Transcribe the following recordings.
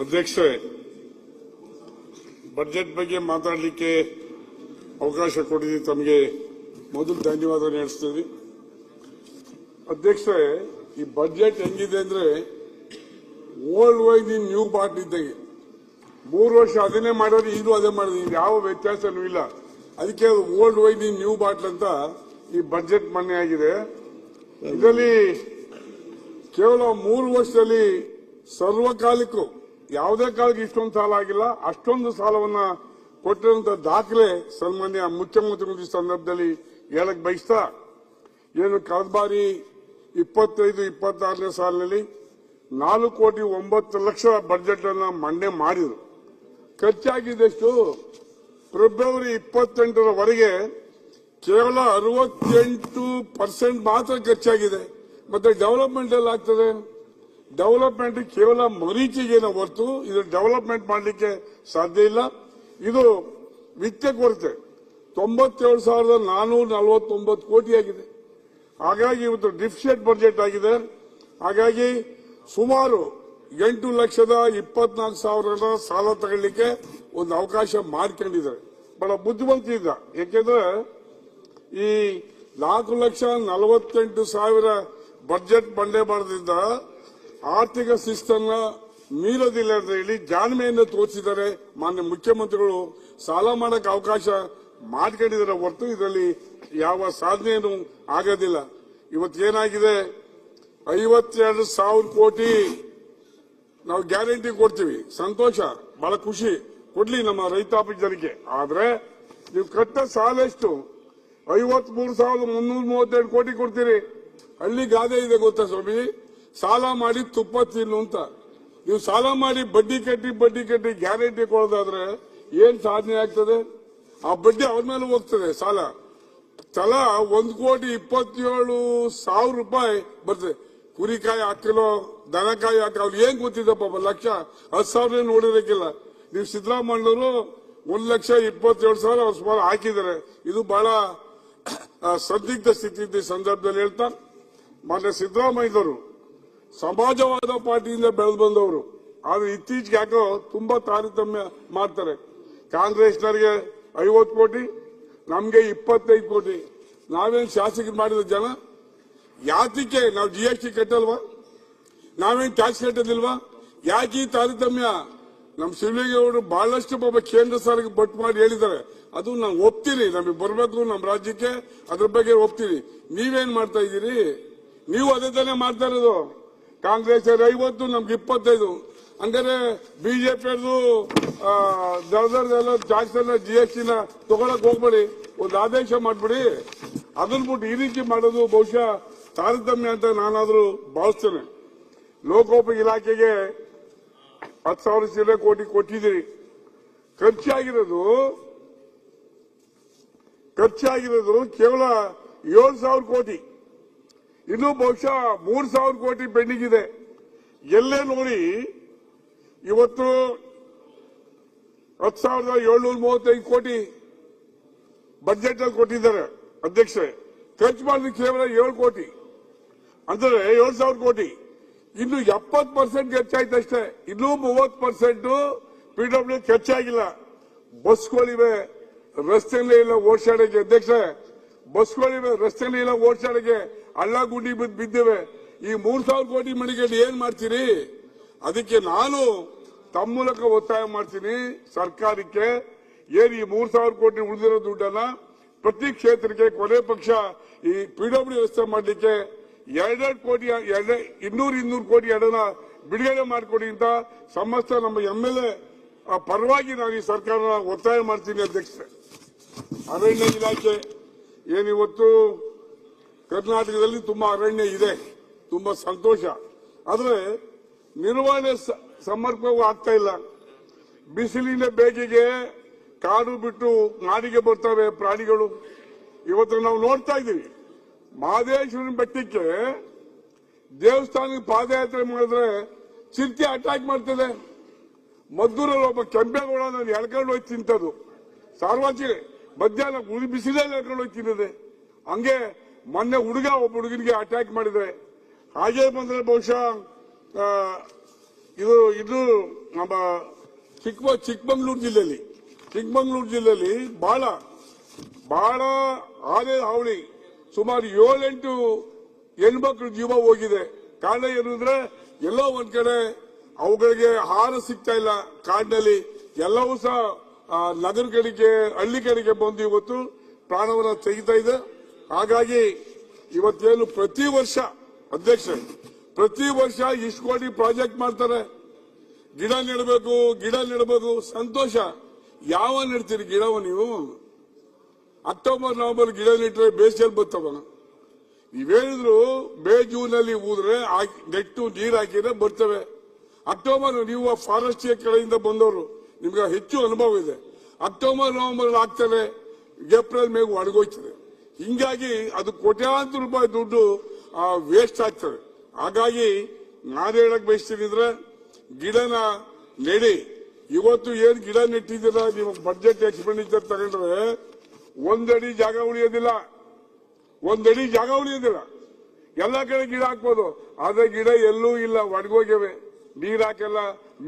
ಅಧ್ಯಕ್ಷರೇ, ಬಜೆಟ್ ಬಗ್ಗೆ ಮಾತಾಡಲಿಕ್ಕೆ ಅವಕಾಶ ಕೊಟ್ಟಿದ್ದು ತಮಗೆ ಮೊದಲು ಧನ್ಯವಾದ ನಡೆಸ್ತೀವಿ. ಅಧ್ಯಕ್ಷರೇ, ಈ ಬಜೆಟ್ ಹೆಂಗಿದೆ ಅಂದ್ರೆ old wine in new bottle ಇದ್ದಂಗೆ. 3 ವರ್ಷ ಅದನ್ನೇ ಮಾಡೋದು, ಈಗಲೂ ಅದೇ ಮಾಡೋದು, ಯಾವ ವ್ಯತ್ಯಾಸನೂ ಇಲ್ಲ. ಅದಕ್ಕೆ old wine in new bottle ಅಂತ ಈ ಬಜೆಟ್ ಮನೆ ಆಗಿದೆ. ಇದರಲ್ಲಿ ಕೇವಲ 3 ವರ್ಷದಲ್ಲಿ ಸರ್ವಕಾಲಿಕೂ ಯಾವುದೇ ಕಾಲಕ್ಕೆ ಇಷ್ಟೊಂದು ಸಾಲ ಆಗಿಲ್ಲ. ಅಷ್ಟೊಂದು ಸಾಲವನ್ನ ಕೊಟ್ಟಿರುವಂತಹ ದಾಖಲೆ ಸನ್ಮಾನ್ಯ ಮುಖ್ಯಮಂತ್ರಿ ಸಂದರ್ಭದಲ್ಲಿ ಹೇಳಕ್ ಬಯಸ್ತಾ, ಏನು ಕಳೆದ ಬಾರಿ 25-26ನೇ ಸಾಲಿನಲ್ಲಿ 4,09,00,000 ಬಜೆಟ್ ಅನ್ನ ಮಂಡನೆ ಮಾಡಿದ್ರು. ಖರ್ಚಾಗಿದ್ದಷ್ಟು ಫೆಬ್ರವರಿ 28ರವರೆಗೆ ಕೇವಲ 68% ಮಾತ್ರ ಖರ್ಚಾಗಿದೆ. ಮತ್ತೆ ಡೆವಲಪ್ಮೆಂಟ್ ಎಲ್ಲ ಆಗ್ತದೆ. ಡೆವಲಪ್ಮೆಂಟ್ ಕೇವಲ ಮರೀಚಿಗೆನ ಹೊರತು ಇದು ಡೆವಲಪ್ಮೆಂಟ್ ಮಾಡಲಿಕ್ಕೆ ಸಾಧ್ಯ ಇಲ್ಲ. ಇದು ವಿತ್ತೀಯ ಕೊರತೆ 97,449 ಕೋಟಿ ಆಗಿದೆ. ಹಾಗಾಗಿ ಇವತ್ತು ಡಿಫಿಸಿಟ್ ಬಜೆಟ್ ಆಗಿದೆ. ಹಾಗಾಗಿ ಸುಮಾರು 8,24,000 ಸಾಲ ತಗೊಳ್ಳಿಕ್ಕೆ ಒಂದು ಅವಕಾಶ ಮಾಡ್ಕೊಂಡಿದ್ದಾರೆ. ಬಹಳ ಬುದ್ಧಿವಂತಿದ್ದ. ಯಾಕೆಂದ್ರೆ ಈ 4,48,000 ಬಜೆಟ್ ಬಂಡೆ ಮಾಡೋದ್ರಿಂದ ಆರ್ಥಿಕ ಶಿಸ್ತನ್ನ ಮೀರೋದಿಲ್ಲ ಅಂತ ಹೇಳಿ ಜಾಣ್ಮೆಯನ್ನು ತೋರಿಸಿದ್ದಾರೆ ಮಾನ್ಯ ಮುಖ್ಯಮಂತ್ರಿಗಳು. ಸಾಲ ಮಾಡಕ್ಕೆ ಅವಕಾಶ ಮಾಡ್ಕೊಂಡಿದ್ದಾರೆ ಹೊರತು ಇದರಲ್ಲಿ ಯಾವ ಸಾಧನೆಯೂ ಆಗೋದಿಲ್ಲ. ಇವತ್ತೇನಾಗಿದೆ, 52,000 ಕೋಟಿ ನಾವು ಗ್ಯಾರಂಟಿ ಕೊಡ್ತೀವಿ. ಸಂತೋಷ, ಬಹಳ ಖುಷಿ, ಕೊಡ್ಲಿ ನಮ್ಮ ರೈತಾಪಿ ಜನಕ್ಕೆ. ಆದ್ರೆ ನೀವು ಕಟ್ಟ ಸಾಲ ಎಷ್ಟು? 53,332 ಕೋಟಿ ಕೊಡ್ತೀರಿ. ಹಳ್ಳಿ ಗಾದೆ ಇದೆ ಗೊತ್ತಾ ಸ್ವಾಮಿ, ಸಾಲ ಮಾಡಿ ತುಪ್ಪ ತಿನ್ನು ಅಂತ. ನೀವು ಸಾಲ ಮಾಡಿ ಬಡ್ಡಿ ಕಟ್ಟಿ ಗ್ಯಾರಂಟಿ ಕೊಡೋದಾದ್ರೆ ಏನ್ ಸಾಧನೆ ಆಗ್ತದೆ? ಆ ಬಡ್ಡಿ ಅವ್ರ ಮೇಲೆ ಹೋಗ್ತದೆ. ಸಾಲ ತಲಾ 1,27,00,000 ರೂಪಾಯಿ ಬರ್ತದೆ. ಕುರಿಕಾಯಿ ಹಾಕಿಲೋ ದನಕಾಯಿ ಹಾಕಿ ಅವ್ರು ಏನ್ ಗೊತ್ತಿದ್ದಪ್ಪ, 1,10,000 ನೋಡಿರಕ್ಕಿಲ್ಲ. ನೀವು ಸಿದ್ದರಾಮಯ್ಯನವರು 1,27,000 ಅವ್ರು ಸುಮಾರು ಹಾಕಿದ್ದಾರೆ. ಇದು ಬಹಳ ಸಂದಿಗ್ಧ ಸ್ಥಿತಿ ಇದ್ದ ಸಂದರ್ಭದಲ್ಲಿ ಹೇಳ್ತಾರೆ. ಮಾನ್ಯ ಸಿದ್ದರಾಮಯ್ಯನವರು ಸಮಾಜವಾದ ಪಾರ್ಟಿಯಿಂದ ಬೆಳೆದು ಬಂದವರು. ಆದ್ರೆ ಇತ್ತೀಚೆಗೆ ಯಾಕೋ ತುಂಬಾ ತಾರತಮ್ಯ ಮಾಡ್ತಾರೆ. ಕಾಂಗ್ರೆಸ್ನವರಿಗೆ 50 ಕೋಟಿ, ನಮ್ಗೆ 25 ಕೋಟಿ. ನಾವೇನ್ ಶಾಸಕರು ಮಾಡಿದ ಜನ ಯಾತಕ್ಕೆ ನಾವು GST ಕಟ್ಟಲ್ವಾ? ನಾವೇನ್ ಟ್ಯಾಕ್ಸ್ ಕಟ್ಟೋದಿಲ್ವಾ? ಯಾಕೆ ಈ ತಾರತಮ್ಯ? ನಮ್ಮ ಶಿವಲಿಂಗೇಗೌಡರು ಬಹಳಷ್ಟು ಕೇಂದ್ರ ಸರ್ಕಾರಕ್ಕೆ ಬಟ್ ಮಾಡಿ ಹೇಳಿದ್ದಾರೆ. ಅದು ನಾನು ಒಪ್ತೀನಿ, ನಮಗೆ ಬರಬೇಕು ನಮ್ಮ ರಾಜ್ಯಕ್ಕೆ, ಅದ್ರ ಬಗ್ಗೆ ಒಪ್ತೀನಿ. ನೀವೇನ್ ಮಾಡ್ತಾ ಇದ್ದೀರಿ? ನೀವು ಅದೇ ತಾನೇ ಮಾಡ್ತಾ ಇರೋದು. ಕಾಂಗ್ರೆಸ್ 50, ನಮ್ಗೆ 25. ಹಂಗಾರೆ ಬಿಜೆಪಿಯವ್ರದು ದರದೆಲ್ಲ ಟ್ಯಾಕ್ಸ್ ಎಲ್ಲ GST ತಗೊಳಕ್ ಹೋಗ್ಬೇಡಿ, ಒಂದು ಆದೇಶ ಮಾಡ್ಬಿಡಿ. ಅದನ್ನ ಬಿಟ್ಟು ಈ ರೀತಿ ಮಾಡೋದು ಬಹುಶಃ ತಾರತಮ್ಯ ಅಂತ ನಾನಾದ್ರೂ ಭಾವಿಸ್ತೇನೆ. ಲೋಕೋಪಯೋಗಿ ಇಲಾಖೆಗೆ 10,000 ಕೋಟಿ ಕೊಟ್ಟಿದ್ದೀರಿ. ಖರ್ಚಾಗಿರೋದು ಕೇವಲ 7,000 ಕೋಟಿ. ಇನ್ನು ಬಹುಶಃ 3,000 ಕೋಟಿ ಪೆಂಡಿಂಗ್ ಇದೆ. ಎಲ್ಲೇ ನೋಡಿ ಇವತ್ತು 10,735 ಕೋಟಿ ಬಜೆಟ್ ಅಲ್ಲಿ ಕೊಟ್ಟಿದ್ದಾರೆ ಅಧ್ಯಕ್ಷರೇ. ಖರ್ಚು ಮಾಡಿದ ಕೇವಲ 7 ಕೋಟಿ ಅಂದ್ರೆ 7,000 ಕೋಟಿ. ಇನ್ನು 70% ಖರ್ಚಾಯ್ತು ಅಷ್ಟೇ. ಇನ್ನೂ 30% PW ಖರ್ಚಾಗಿಲ್ಲ. ಬಸ್ಗಳಿವೆ, ರಸ್ತೆಯಲ್ಲೇ ಇಲ್ಲ ಓಡಾಡಕ್ಕೆ. ಅಧ್ಯಕ್ಷರೇ, ಬಸ್ಗಳಿವೆ, ರಸ್ತೆಯಲ್ಲಿ ಇಲ್ಲ ಓಡಾಡಕ್ಕೆ. ಹಳ್ಳ ಗುಂಡಿ ಬಿದ್ದಿವೆ. ಈ 3,000 ಕೋಟಿ ಮಣಿಗೆ ಏನ್ ಮಾಡ್ತೀರಿ? ಅದಕ್ಕೆ ನಾನು ತಮ್ಮ ಮೂಲಕ ಒತ್ತಾಯ ಮಾಡ್ತೀನಿ ಸರ್ಕಾರಕ್ಕೆ, ಏನು ಈ 3,000 ಕೋಟಿ ಉಳಿದಿರೋ ದುಡ್ಡನ್ನ ಪ್ರತಿ ಕ್ಷೇತ್ರಕ್ಕೆ ಕೊನೆ ಪಕ್ಷ ಈ PW ವ್ಯವಸ್ಥೆ ಮಾಡಲಿಕ್ಕೆ 200 ಕೋಟಿ 200 ಕೋಟಿ ಹಣನ ಬಿಡುಗಡೆ ಮಾಡಿಕೊಡಿ ಅಂತ ಸಮಸ್ತ ನಮ್ಮ MLA ಪರವಾಗಿ ನಾನು ಈ ಸರ್ಕಾರನ ಒತ್ತಾಯ ಮಾಡ್ತೀನಿ ಅಧ್ಯಕ್ಷರೇ. ಅರಣ್ಯ ಇಲಾಖೆ ಏನಿವತ್ತು ಕರ್ನಾಟಕದಲ್ಲಿ ತುಂಬಾ ಅರಣ್ಯ ಇದೆ, ತುಂಬಾ ಸಂತೋಷ. ಆದ್ರೆ ನಿರ್ವಹಣೆ ಸಮರ್ಪಕವಾಗಿ ಆಗ್ತಾ ಇಲ್ಲ. ಬಿಸಿಲಿನ ಬೇಗೆಗೆ ಕಾಡು ಬಿಟ್ಟು ನಾಡಿಗೆ ಬರ್ತವೆ ಪ್ರಾಣಿಗಳು. ಇವತ್ತು ನಾವು ನೋಡ್ತಾ ಇದ್ದೀವಿ, ಮಹದೇಶ್ವರನ ಬೆಟ್ಟಕ್ಕೆ ದೇವಸ್ಥಾನಕ್ಕೆ ಪಾದಯಾತ್ರೆ ಮಾಡಿದ್ರೆ ಚಿರತೆ ಅಟ್ಯಾಕ್ ಮಾಡ್ತದೆ. ಮದ್ದೂರಲ್ಲಿ ಒಬ್ಬ ಕೆಂಪೇಗೌಡ ನಾನು ಎಳ್ಕೊಂಡು ಹೋಗಿ ತಿಂತದ್ದು ಸಾರ್ವಜನಿಕ ಮಧ್ಯಾಹ್ನ ಬಿಸಿಲಲ್ಲಿ ಎಳ್ಕೊಂಡು ಹೋಗಿ ತಿನ್ನದೆ. ಹಂಗೆ ಮೊನ್ನೆ ಒಬ್ಬ ಹುಡುಗನಿಗೆ ಅಟ್ಯಾಕ್ ಮಾಡಿದ್ರೆ. ಹಾಗೆ ಬಂದ್ರೆ ಬಹುಶಃ ಇದು ನಮ್ಮ ಚಿಕ್ಕಮಗಳೂರು ಜಿಲ್ಲೆಯಲ್ಲಿ ಬಹಳ ಆನೆ ಹಾವಳಿ ಸುಮಾರು 7-8 ಹೆಣ್ಮಕ್ಳು ಜೀವ ಹೋಗಿದೆ. ಕಾರಣ ಏನು ಅಂದ್ರೆ ಎಲ್ಲೋ ಒಂದ್ ಕಡೆ ಅವುಗಳಿಗೆ ಆಹಾರ ಸಿಗ್ತಾ ಇಲ್ಲ. ಕಾಡಿನಲ್ಲಿ ಎಲ್ಲವೂ ಸಹ ನಗರ ಕಡೆಗೆ ಹಳ್ಳಿ ಕಡೆಗೆ ಬಂದು ಇವತ್ತು ಪ್ರಾಣವನ್ನ ತೆಗಿತಾ ಇದೆ. ಹಾಗಾಗಿ ಇವತ್ತೇನು ಪ್ರತಿ ವರ್ಷ ಇಷ್ಟು ಕೋಟಿ ಪ್ರಾಜೆಕ್ಟ್ ಮಾಡ್ತಾರೆ. ಗಿಡ ನೆಡಬೇಕು ಸಂತೋಷ. ಯಾವ ನೆಡ್ತೀರಿ ಗಿಡವ ನೀವು? ಅಕ್ಟೋಬರ್ ನವೆಂಬರ್ ಗಿಡ ನೆಟ್ಟರೆ ಬೇಸಿಗೆಯಲ್ಲಿ ಬರ್ತಾವ. ನೀವೇನಿದ್ರು ಮೇ ಜೂನ್ ಅಲ್ಲಿ ಊದ್ರೆ ನೆಟ್ಟು ನೀರು ಹಾಕಿದ್ರೆ ಬರ್ತವೆ. ಅಕ್ಟೋಬರ್ ನೀವು ಫಾರೆಸ್ಟ್ ಕಡೆಯಿಂದ ಬಂದವರು ನಿಮ್ಗೆ ಹೆಚ್ಚು ಅನುಭವ ಇದೆ. ಅಕ್ಟೋಬರ್ ನವೆಂಬರ್ ಆಗ್ತಾರೆ, ಏಪ್ರಿಲ್ ಮೇಗೂ ಒಣಗೋಯ್ತದೆ. ಹಿಂಗಾಗಿ ಅದು ಕೋಟ್ಯಾಂತರ ರೂಪಾಯಿ ದುಡ್ಡು ವೇಸ್ಟ್ ಆಗ್ತದೆ. ಹಾಗಾಗಿ ನಾನು ಹೇಳಕ್ ಬಯಸ್ತೀನಿ ಅಂದ್ರೆ ಗಿಡನ ನೆಡಿ. ಇವತ್ತು ಏನ್ ಗಿಡ ನೆಟ್ಟಿದ್ದೀರ ನೀವು ಬಡ್ಜೆಟ್ ಎಕ್ಸ್ಪೆಂಡಿಚರ್ ತಗೊಂಡ್ರೆ ಒಂದಡಿ ಜಾಗ ಉಳಿಯೋದಿಲ್ಲ. ಎಲ್ಲ ಕಡೆ ಗಿಡ ಹಾಕ್ಬೋದು, ಆದ್ರೆ ಗಿಡ ಎಲ್ಲೂ ಇಲ್ಲ, ಒಣಗೋಗ್ಯವೆ. ನೀರ್ ಹಾಕಲ್ಲ,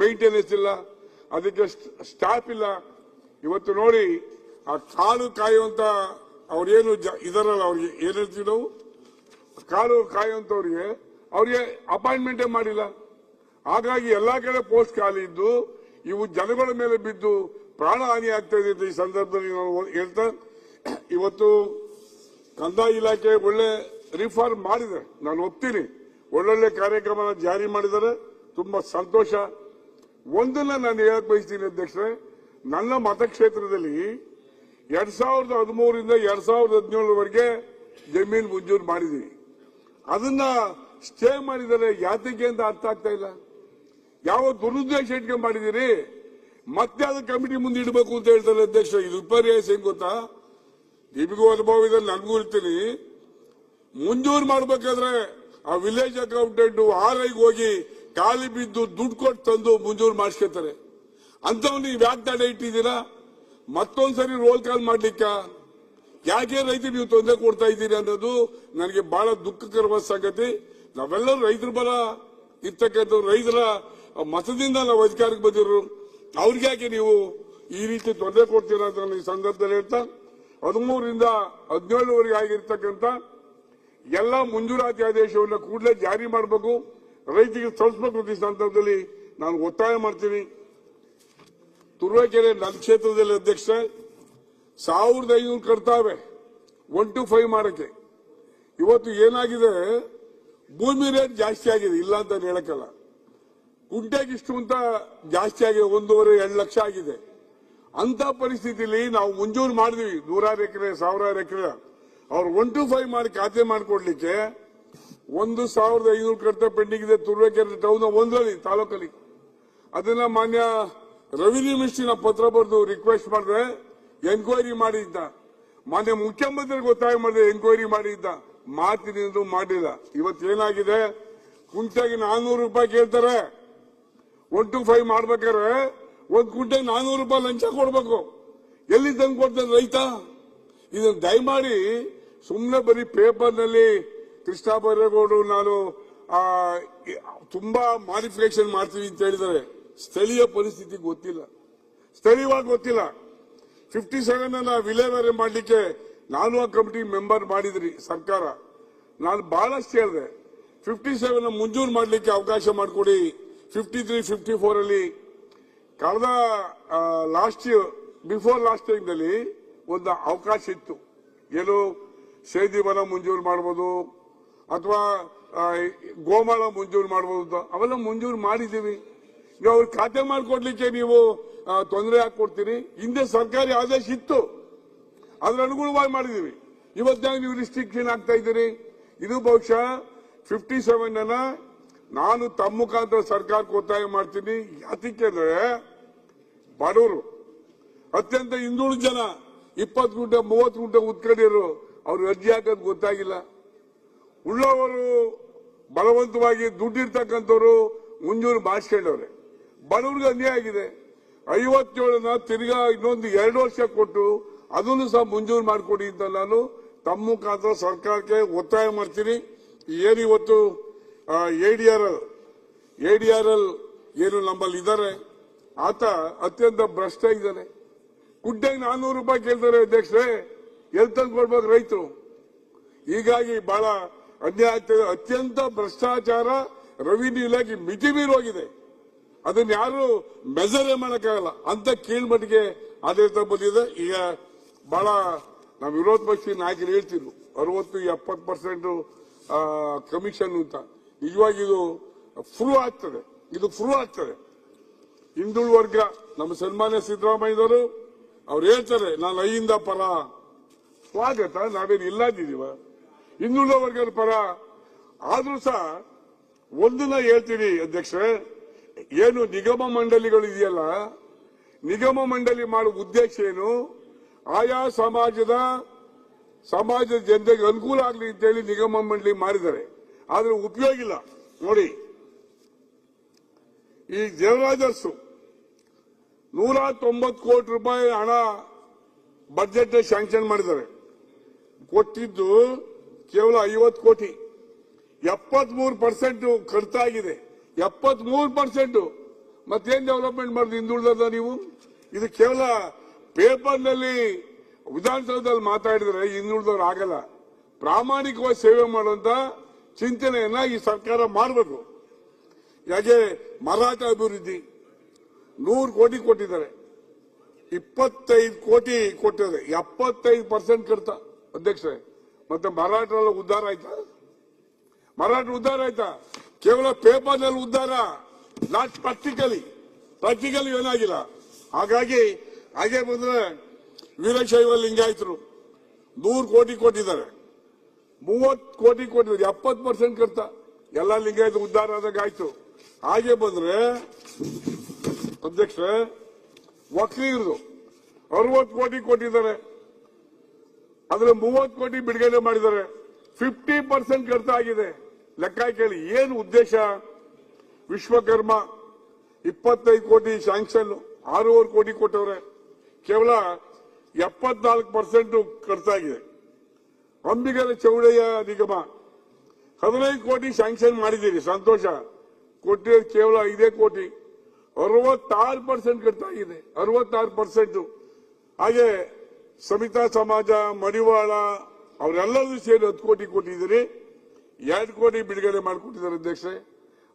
ಮೇಂಟೆನೆನ್ಸ್ ಇಲ್ಲ, ಅದಕ್ಕೆ ಸ್ಟಾಫ್ ಇಲ್ಲ. ಇವತ್ತು ನೋಡಿ ಆ ಕಾಳು ಕಾಯುವಂತ ಅವ್ರೇನು ಇದರಲ್ಲ, ಅವ್ರಿಗೆ ಏನ್ ಹೇಳ್ತೀವಿ ನಾವು, ಕಾಳು ಕಾಯುವಂತವ್ರಿಗೆ ಅಪಾಯಿಂಟ್ಮೆಂಟೇ ಮಾಡಿಲ್ಲ. ಹಾಗಾಗಿ ಎಲ್ಲಾ ಕಡೆ ಪೋಸ್ಟ್ ಖಾಲಿ ಇದ್ದು ಇವು ಜನಗಳ ಮೇಲೆ ಬಿದ್ದು ಪ್ರಾಣ ಹಾನಿ ಆಗ್ತಾ ಇದೆ. ಈ ಸಂದರ್ಭದಲ್ಲಿ ನಾನು ಹೇಳ್ತಾ, ಇವತ್ತು ಕಂದಾಯ ಇಲಾಖೆ ಒಳ್ಳೆ ರಿಫಾರ್ಮ್ ಮಾಡಿದೆ, ನಾನು ಒಪ್ತೀನಿ. ಒಳ್ಳೊಳ್ಳೆ ಕಾರ್ಯಕ್ರಮ ಜಾರಿ ಮಾಡಿದ್ದಾರೆ, ತುಂಬಾ ಸಂತೋಷ. ಒಂದನ್ನ ನಾನು ಹೇಳಕ್ ಬಯಸ್ತೀನಿ ಅಧ್ಯಕ್ಷರೇ, ನನ್ನ ಮತಕ್ಷೇತ್ರದಲ್ಲಿ 2013 ರಿಂದ 2017ವರೆಗೆ ಜಮೀನು ಮಂಜೂರು ಮಾಡಿದೀವಿ. ಅದನ್ನ ಸ್ಟೇ ಮಾಡಿದರೆ ಯಾತಕ್ಕೆ ಅಂತ ಅರ್ಥ ಆಗ್ತಾ ಇಲ್ಲ. ಯಾವ ದುರುದ್ದೇಶ ಇಟ್ಕೊಂಡು ಮಾಡಿದಿರಿ? ಮತ್ತೆ ಅದು ಕಮಿಟಿ ಮುಂದೆ ಇಡಬೇಕು ಅಂತ ಹೇಳ್ತಾರೆ ಅಧ್ಯಕ್ಷ. ಇದು ವಿಪರ್ಯಾಸ ಹೆಂಗ್ ಗೊತ್ತಾ? ನಿಮಗೂ ಅನುಭವ ಇದೆ, ನನಗೂ ಇರ್ತೀನಿ. ಮಂಜೂರು ಮಾಡ್ಬೇಕಾದ್ರೆ ಆ ವಿಲೇಜ್ ಅಕೌಂಟೆಂಟ್ RIಗೆ ಹೋಗಿ ಖಾಲಿ ಬಿದ್ದು ದುಡ್ಡು ಕೊಟ್ಟು ತಂದು ಮಂಜೂರು ಮಾಡಿಸ್ಕೊತಾರೆ. ಅಂತವ್ ನೀವು ಯಾಕೆ ತಡೆ ಇಟ್ಟಿದ್ದೀರಾ? ಮತ್ತೊಂದ್ಸರಿ ರೋಲ್ ಕಾಲ್ ಮಾಡ್ಲಿಕ್ಕ ಯಾಕೆ ರೈತರು ನೀವು ತೊಂದರೆ ಕೊಡ್ತಾ ಇದ್ದೀರಿ ಅನ್ನೋದು ನನಗೆ ಬಹಳ ದುಃಖಕರವಾದ ಸಂಗತಿ. ನಾವೆಲ್ಲರೂ ರೈತರ ಬರ ಇರ್ತಕ್ಕಂಥ ರೈತರ ಮತದಿಂದ ನಾವು ಅಧಿಕಾರಕ್ಕೆ ಬಂದಿರು, ಅವ್ರಿಗೆ ಯಾಕೆ ನೀವು ಈ ರೀತಿ ತೊಂದರೆ ಕೊಡ್ತೀರಾ ಅಂತ ಈ ಸಂದರ್ಭದಲ್ಲಿ ಹೇಳ್ತಾ, 13 ರಿಂದ 17ವರೆಗೆ ಆಗಿರ್ತಕ್ಕಂಥ ಎಲ್ಲ ಮಂಜೂರಾತಿ ಆದೇಶವನ್ನು ಕೂಡಲೇ ಜಾರಿ ಮಾಡಬೇಕು, ರೈತರಿಗೆ ತಲುಪಿಸಬೇಕು. ಈ ಸಂದರ್ಭದಲ್ಲಿ ನಾನು ಒತ್ತಾಯ ಮಾಡ್ತೀನಿ. ತುರುವೇಕೆರೆ ನನ್ನ ಕ್ಷೇತ್ರದಲ್ಲಿ ಅಧ್ಯಕ್ಷ 1500 ಕಟ್ತಾವೆ 1 to 5 ಮಾಡಕ್ಕೆ. ಇವತ್ತು ಏನಾಗಿದೆ, ಭೂಮಿ ರೇಟ್ ಜಾಸ್ತಿ ಆಗಿದೆ, ಇಲ್ಲ ಅಂತ ಹೇಳಕ್ಕಲ್ಲ. ಕುಂಟೆಗೆ ಇಷ್ಟು ಅಂತ ಜಾಸ್ತಿ ಆಗಿದೆ, 1.5-2 ಲಕ್ಷ ಆಗಿದೆ. ಅಂತ ಪರಿಸ್ಥಿತಿಯಲ್ಲಿ ನಾವು ಮಂಜೂರು ಮಾಡಿದ್ವಿ 100 ಎಕರೆ 1000 ಎಕರೆ. ಅವ್ರು 1 to 5 ಮಾಡಿ ಖಾತೆ ಮಾಡಿಕೊಡ್ಲಿಕ್ಕೆ 1500 ಕಟ್ಟ ಪೆಂಡಿಂಗ್ ಇದೆ ತುರುವೇಕೆರೆ ಟೌನ್ ಒಂದರಲ್ಲಿ ತಾಲೂಕಲ್ಲಿ. ಅದನ್ನ ಮಾನ್ಯ ರೆವಿನ್ಯೂ ಮಿನಿಸ್ಟ್ರಿನ ಪತ್ರ ಬರೆದು ರಿಕ್ವೆಸ್ಟ್ ಮಾಡಿದ್ರೆ ಎನ್ಕ್ವೈರಿ ಮಾಡಿದ್ದ. ಮಾನ್ಯ ಮುಖ್ಯಮಂತ್ರಿಗೆ ಒತ್ತಾಯ ಮಾಡಿದ್ರೆ ಎನ್ಕ್ವೈರಿ ಮಾಡಿದ್ದ, ಮಾಡ್ತೀನಿ ಅಂದ್ರೂ ಮಾಡಿಲ್ಲ. ಇವತ್ತೇನಾಗಿದೆ, ಕುಂಟೆಗೆ 400 ರೂಪಾಯಿ ಕೇಳ್ತಾರೆ. 1 to 5 ಮಾಡ್ಬೇಕಾದ್ರೆ 1 ಕುಂಟೆಗೆ 400 ರೂಪಾಯಿ ಲಂಚ ಕೊಡ್ಬೇಕು. ಎಲ್ಲಿ ತಂದು ಕೊಡ್ತಾರೆ ರೈತ? ಇದನ್ನ ದಯಮಾಡಿ ಸುಮ್ಮನೆ ಬರೀ ಪೇಪರ್ನಲ್ಲಿ ಕೃಷ್ಣ ಬೈರೇಗೌಡರು ನಾನು ತುಂಬಾ ಮಾಡಿಫಿಕೇಶನ್ ಮಾಡ್ತೀವಿ ಅಂತ ಹೇಳಿದ್ದಾರೆ. ಸ್ಥಳೀಯ ಪರಿಸ್ಥಿತಿ ಗೊತ್ತಿಲ್ಲ, ಸ್ಥಳೀಯವಾಗಿ ಗೊತ್ತಿಲ್ಲ. 57 ಅನ್ನ ವಿಲೇವಾರಿ ಮಾಡಲಿಕ್ಕೆ ನಾನು ಆ ಕಮಿಟಿ ಮೆಂಬರ್ ಮಾಡಿದ್ರಿ ಸರ್ಕಾರ. ನಾನು ಬಹಳಷ್ಟು ಹೇಳಿದೆ 57 ಮಂಜೂರು ಮಾಡಲಿಕ್ಕೆ ಅವಕಾಶ ಮಾಡಿಕೊಡಿ. 53, 54 ಅಲ್ಲಿ ಕಳೆದ ಬಿಫೋರ್ ಲಾಸ್ಟ್ ಟೈಮ್ನಲ್ಲಿ ಒಂದು ಅವಕಾಶ ಇತ್ತು. ಏನು ಸೇದಿ ವನ ಮಂಜೂರು ಮಾಡಬಹುದು ಅಥವಾ ಗೋಮಾಳ ಮಂಜೂರು ಮಾಡಬಹುದು, ಅವೆಲ್ಲ ಮಂಜೂರು ಮಾಡಿದ್ದೀವಿ. ನೀವು ಅವ್ರಿಗೆ ಖಾತೆ ಮಾಡಿಕೊಡ್ಲಿಕ್ಕೆ ನೀವು ತೊಂದರೆ ಹಾಕೊಡ್ತೀರಿ. ಹಿಂದೆ ಸರ್ಕಾರಿ ಆದೇಶ ಇತ್ತು, ಅದ್ರ ಅನುಗುಣವಾಗಿ ಮಾಡಿದೀವಿ. ಇವತ್ತಾಗ ನೀವು ರಿಸ್ಟ್ರಿಕ್ಷನ್ ಆಗ್ತಾ ಇದ್ದೀರಿ. ಇದು ಬಹುಶಃ 57 ಅನ್ನ ನಾನು ತಮ್ಮ ಮುಖಾಂತರ ಸರ್ಕಾರಕ್ಕೆ ಒತ್ತಾಯ ಮಾಡ್ತೀನಿ. ಯಾತಕ್ಕೆ ಅಂದ್ರೆ ಬಡವರು, ಅತ್ಯಂತ ಹಿಂದುಳಿದ ಜನ 20 ಗುಂಟೆ 30 ಗುಂಟೆ ಉತ್ಕೊಂಡಿರು, ಅವ್ರು ಅರ್ಜಿ ಹಾಕೋದು ಗೊತ್ತಾಗಿಲ್ಲ. ಉಳ್ಳವರು ಬಲವಂತವಾಗಿ ದುಡ್ಡಿರ್ತಕ್ಕಂಥವ್ರು ಮಂಜೂರು ಮಾಡಿಸ್ಕೊಂಡವ್ರೆ. ಬಡವ್ರಿಗೆ ಅನ್ಯಾಯ ಆಗಿದೆ. 57ನ ತಿರ್ಗಾ ಇನ್ನೊಂದು 2 ವರ್ಷ ಕೊಟ್ಟು ಅದನ್ನು ಸಹ ಮಂಜೂರು ಮಾಡಿಕೊಡಿ ಅಂತ ನಾನು ತಮ್ಮ ಮುಖಾಂತರ ಸರ್ಕಾರಕ್ಕೆ ಒತ್ತಾಯ ಮಾಡ್ತೀನಿ. ಏನಿವತ್ತು ADRL ಏನು ನಮ್ಮಲ್ಲಿ ಇದ್ದಾರೆ, ಆತ ಅತ್ಯಂತ ಭ್ರಷ್ಟ ಇದ್ದಾನೆ. ಗುಡ್ಡೆಗೆ 400 ರೂಪಾಯಿ ಕೇಳ್ತಾರೆ ಅಧ್ಯಕ್ಷರೇ, ಎಲ್ಲಿ ತಂದು ಕೊಡ್ಬೇಕು ರೈತರು? ಹೀಗಾಗಿ ಬಹಳ ಅನ್ಯಾಯ ಆಗ್ತದೆ. ಅತ್ಯಂತ ಭ್ರಷ್ಟಾಚಾರ ರೆವಿನ್ಯೂ ಇಲಾಖೆ ಮಿತಿ ಮೀರಿ ಹೋಗಿದೆ. ಅದನ್ನ ಯಾರು ಮೆಜರೇ ಮಾಡಕ್ಕಾಗಲ್ಲ ಅಂತ ಕೀಳ್ಮಟ್ಟಿಗೆ ಆಡಳಿತ ಬಂದಿದೆ. ಈಗ ಬಹಳ ನಾವು ವಿರೋಧ ಪಕ್ಷದ ನಾಯಕರು ಹೇಳ್ತಿದ್ರು 60-70% ಕಮಿಷನ್ ಅಂತ. ನಿಜವಾಗಿ ಇದು ಫ್ರೂ ಆಗ್ತದೆ, ಹಿಂದುಳಿದ ವರ್ಗ ನಮ್ಮ ಸನ್ಮಾನ್ಯ ಸಿದ್ದರಾಮಯ್ಯನವರು ಅವ್ರು ಹೇಳ್ತಾರೆ, ನಾನು ಐಯಿಂದ ಪರ. ಸ್ವಾಗತ, ನಾವೇನು ಇಲ್ಲದಿದೀವ ಹಿಂದುಳಿದ ವರ್ಗದ ಪರ. ಆದ್ರೂ ಸಹ ಒಂದನ್ನ ಹೇಳ್ತೀನಿ ಅಧ್ಯಕ್ಷರೇ, ಏನು ನಿಗಮ ಮಂಡಳಿಗಳು ಇದೆಯಲ್ಲ, ನಿಗಮ ಮಂಡಳಿ ಮಾಡುವ ಉದ್ದೇಶ ಏನು? ಆಯಾ ಸಮಾಜದ ಜನತೆಗೆ ಅನುಕೂಲ ಆಗಲಿ ಅಂತೇಳಿ ನಿಗಮ ಮಂಡಳಿ ಮಾಡಿದ್ದಾರೆ. ಆದ್ರೆ ಉಪಯೋಗ ಇಲ್ಲ. ನೋಡಿ, ಈ ದೇವರಾಜರ್ಸು 190 ಕೋಟಿ ರೂಪಾಯಿ ಹಣ ಬಜೆಟ್ ಶಾಂಕ್ಷನ್ ಮಾಡಿದ್ದಾರೆ. ಕೊಟ್ಟಿದ್ದು ಕೇವಲ 50 ಕೋಟಿ. 73% ಖರ್ಚಾಗಿದೆ. 73%. ಮತ್ತೇನ್ ಡೆವಲಪ್ಮೆಂಟ್ ಮಾಡಿದ್ರು ಹಿಂದುಳಿದ ನೀವು? ಇದು ಕೇವಲ ಪೇಪರ್ನಲ್ಲಿ ವಿಧಾನಸೌಧದಲ್ಲಿ ಮಾತಾಡಿದ್ರೆ ಹಿಂದುಳಿದವ್ರು ಆಗಲ್ಲ. ಪ್ರಾಮಾಣಿಕವಾಗಿ ಸೇವೆ ಮಾಡುವಂತ ಚಿಂತನೆಯನ್ನ ಈ ಸರ್ಕಾರ ಮಾಡಬೇಕು. ಯಾಕೆ ಮರಾಠ ಅಭಿವೃದ್ಧಿ 100 ಕೋಟಿ ಕೊಟ್ಟಿದ್ದಾರೆ, 25 ಕೋಟಿ ಕೊಟ್ಟಿದ್ದಾರೆ, 75% ಖರ್ಚ ಅಧ್ಯಕ್ಷರೇ. ಮತ್ತೆ ಮರಾಠ ಉದ್ಧಾರ ಆಯ್ತಾ? ಕೇವಲ ಪೇಪರ್ನಲ್ಲಿ ಉದ್ಧಾರ, ನಾಟ್ ಪ್ರಾಕ್ಟಿಕಲಿ ಏನಾಗಿಲ್ಲ. ಹಾಗಾಗಿ ಹಾಗೆ ಬಂದ್ರೆ ವೀರಶೈವ ಲಿಂಗಾಯತರು 100 ಕೋಟಿ ಕೊಟ್ಟಿದ್ದಾರೆ, 30 ಕೋಟಿ ಕೊಟ್ಟಿದ್ದಾರೆ, 70% ಖರ್ಚ. ಎಲ್ಲ ಲಿಂಗಾಯತ ಉದ್ಧಾರ ಆದಾಗ ಆಯ್ತು. ಹಾಗೆ ಬಂದ್ರೆ ಅಧ್ಯಕ್ಷ ವಕೀಲರು 60 ಕೋಟಿ ಕೊಟ್ಟಿದ್ದಾರೆ, ಅದ್ರ 30 ಕೋಟಿ ಬಿಡುಗಡೆ ಮಾಡಿದ್ದಾರೆ. 50% ಖರ್ಚಾಗಿದೆ. ಲೆಕ್ಕ ಕೇಳಿ ಏನು ಉದ್ದೇಶ? ವಿಶ್ವಕರ್ಮ 25 ಕೋಟಿ ಶಾಂಕ್ಷನ್, 6.5 ಕೋಟಿ ಕೊಟ್ಟವ್ರೆ, ಕೇವಲ 74% ಖರ್ಚಾಗಿದೆ. ಅಂಬಿಗರ ಚೌಡಯ್ಯ ನಿಗಮ 15 ಕೋಟಿ ಶಾಂಕ್ಷನ್ ಮಾಡಿದ್ದೀರಿ, ಸಂತೋಷ. ಕೊಟ್ಟಿರೋದು ಕೇವಲ 5 ಕೋಟಿ, 66% ಖರ್ಚಾಗಿದೆ, 66%. ಹಾಗೆ ಸಮಿತಾ ಸಮಾಜ, ಮಡಿವಾಳ ಅವರೆಲ್ಲರೂ ಸೇರಿ 10 ಕೋಟಿ ಕೊಟ್ಟಿದ್ದೀರಿ. 2 ಕೋಟಿ ಬಿಡುಗಡೆ ಮಾಡಿಕೊಟ್ಟಿದ್ದಾರೆ ಅಧ್ಯಕ್ಷರೇ.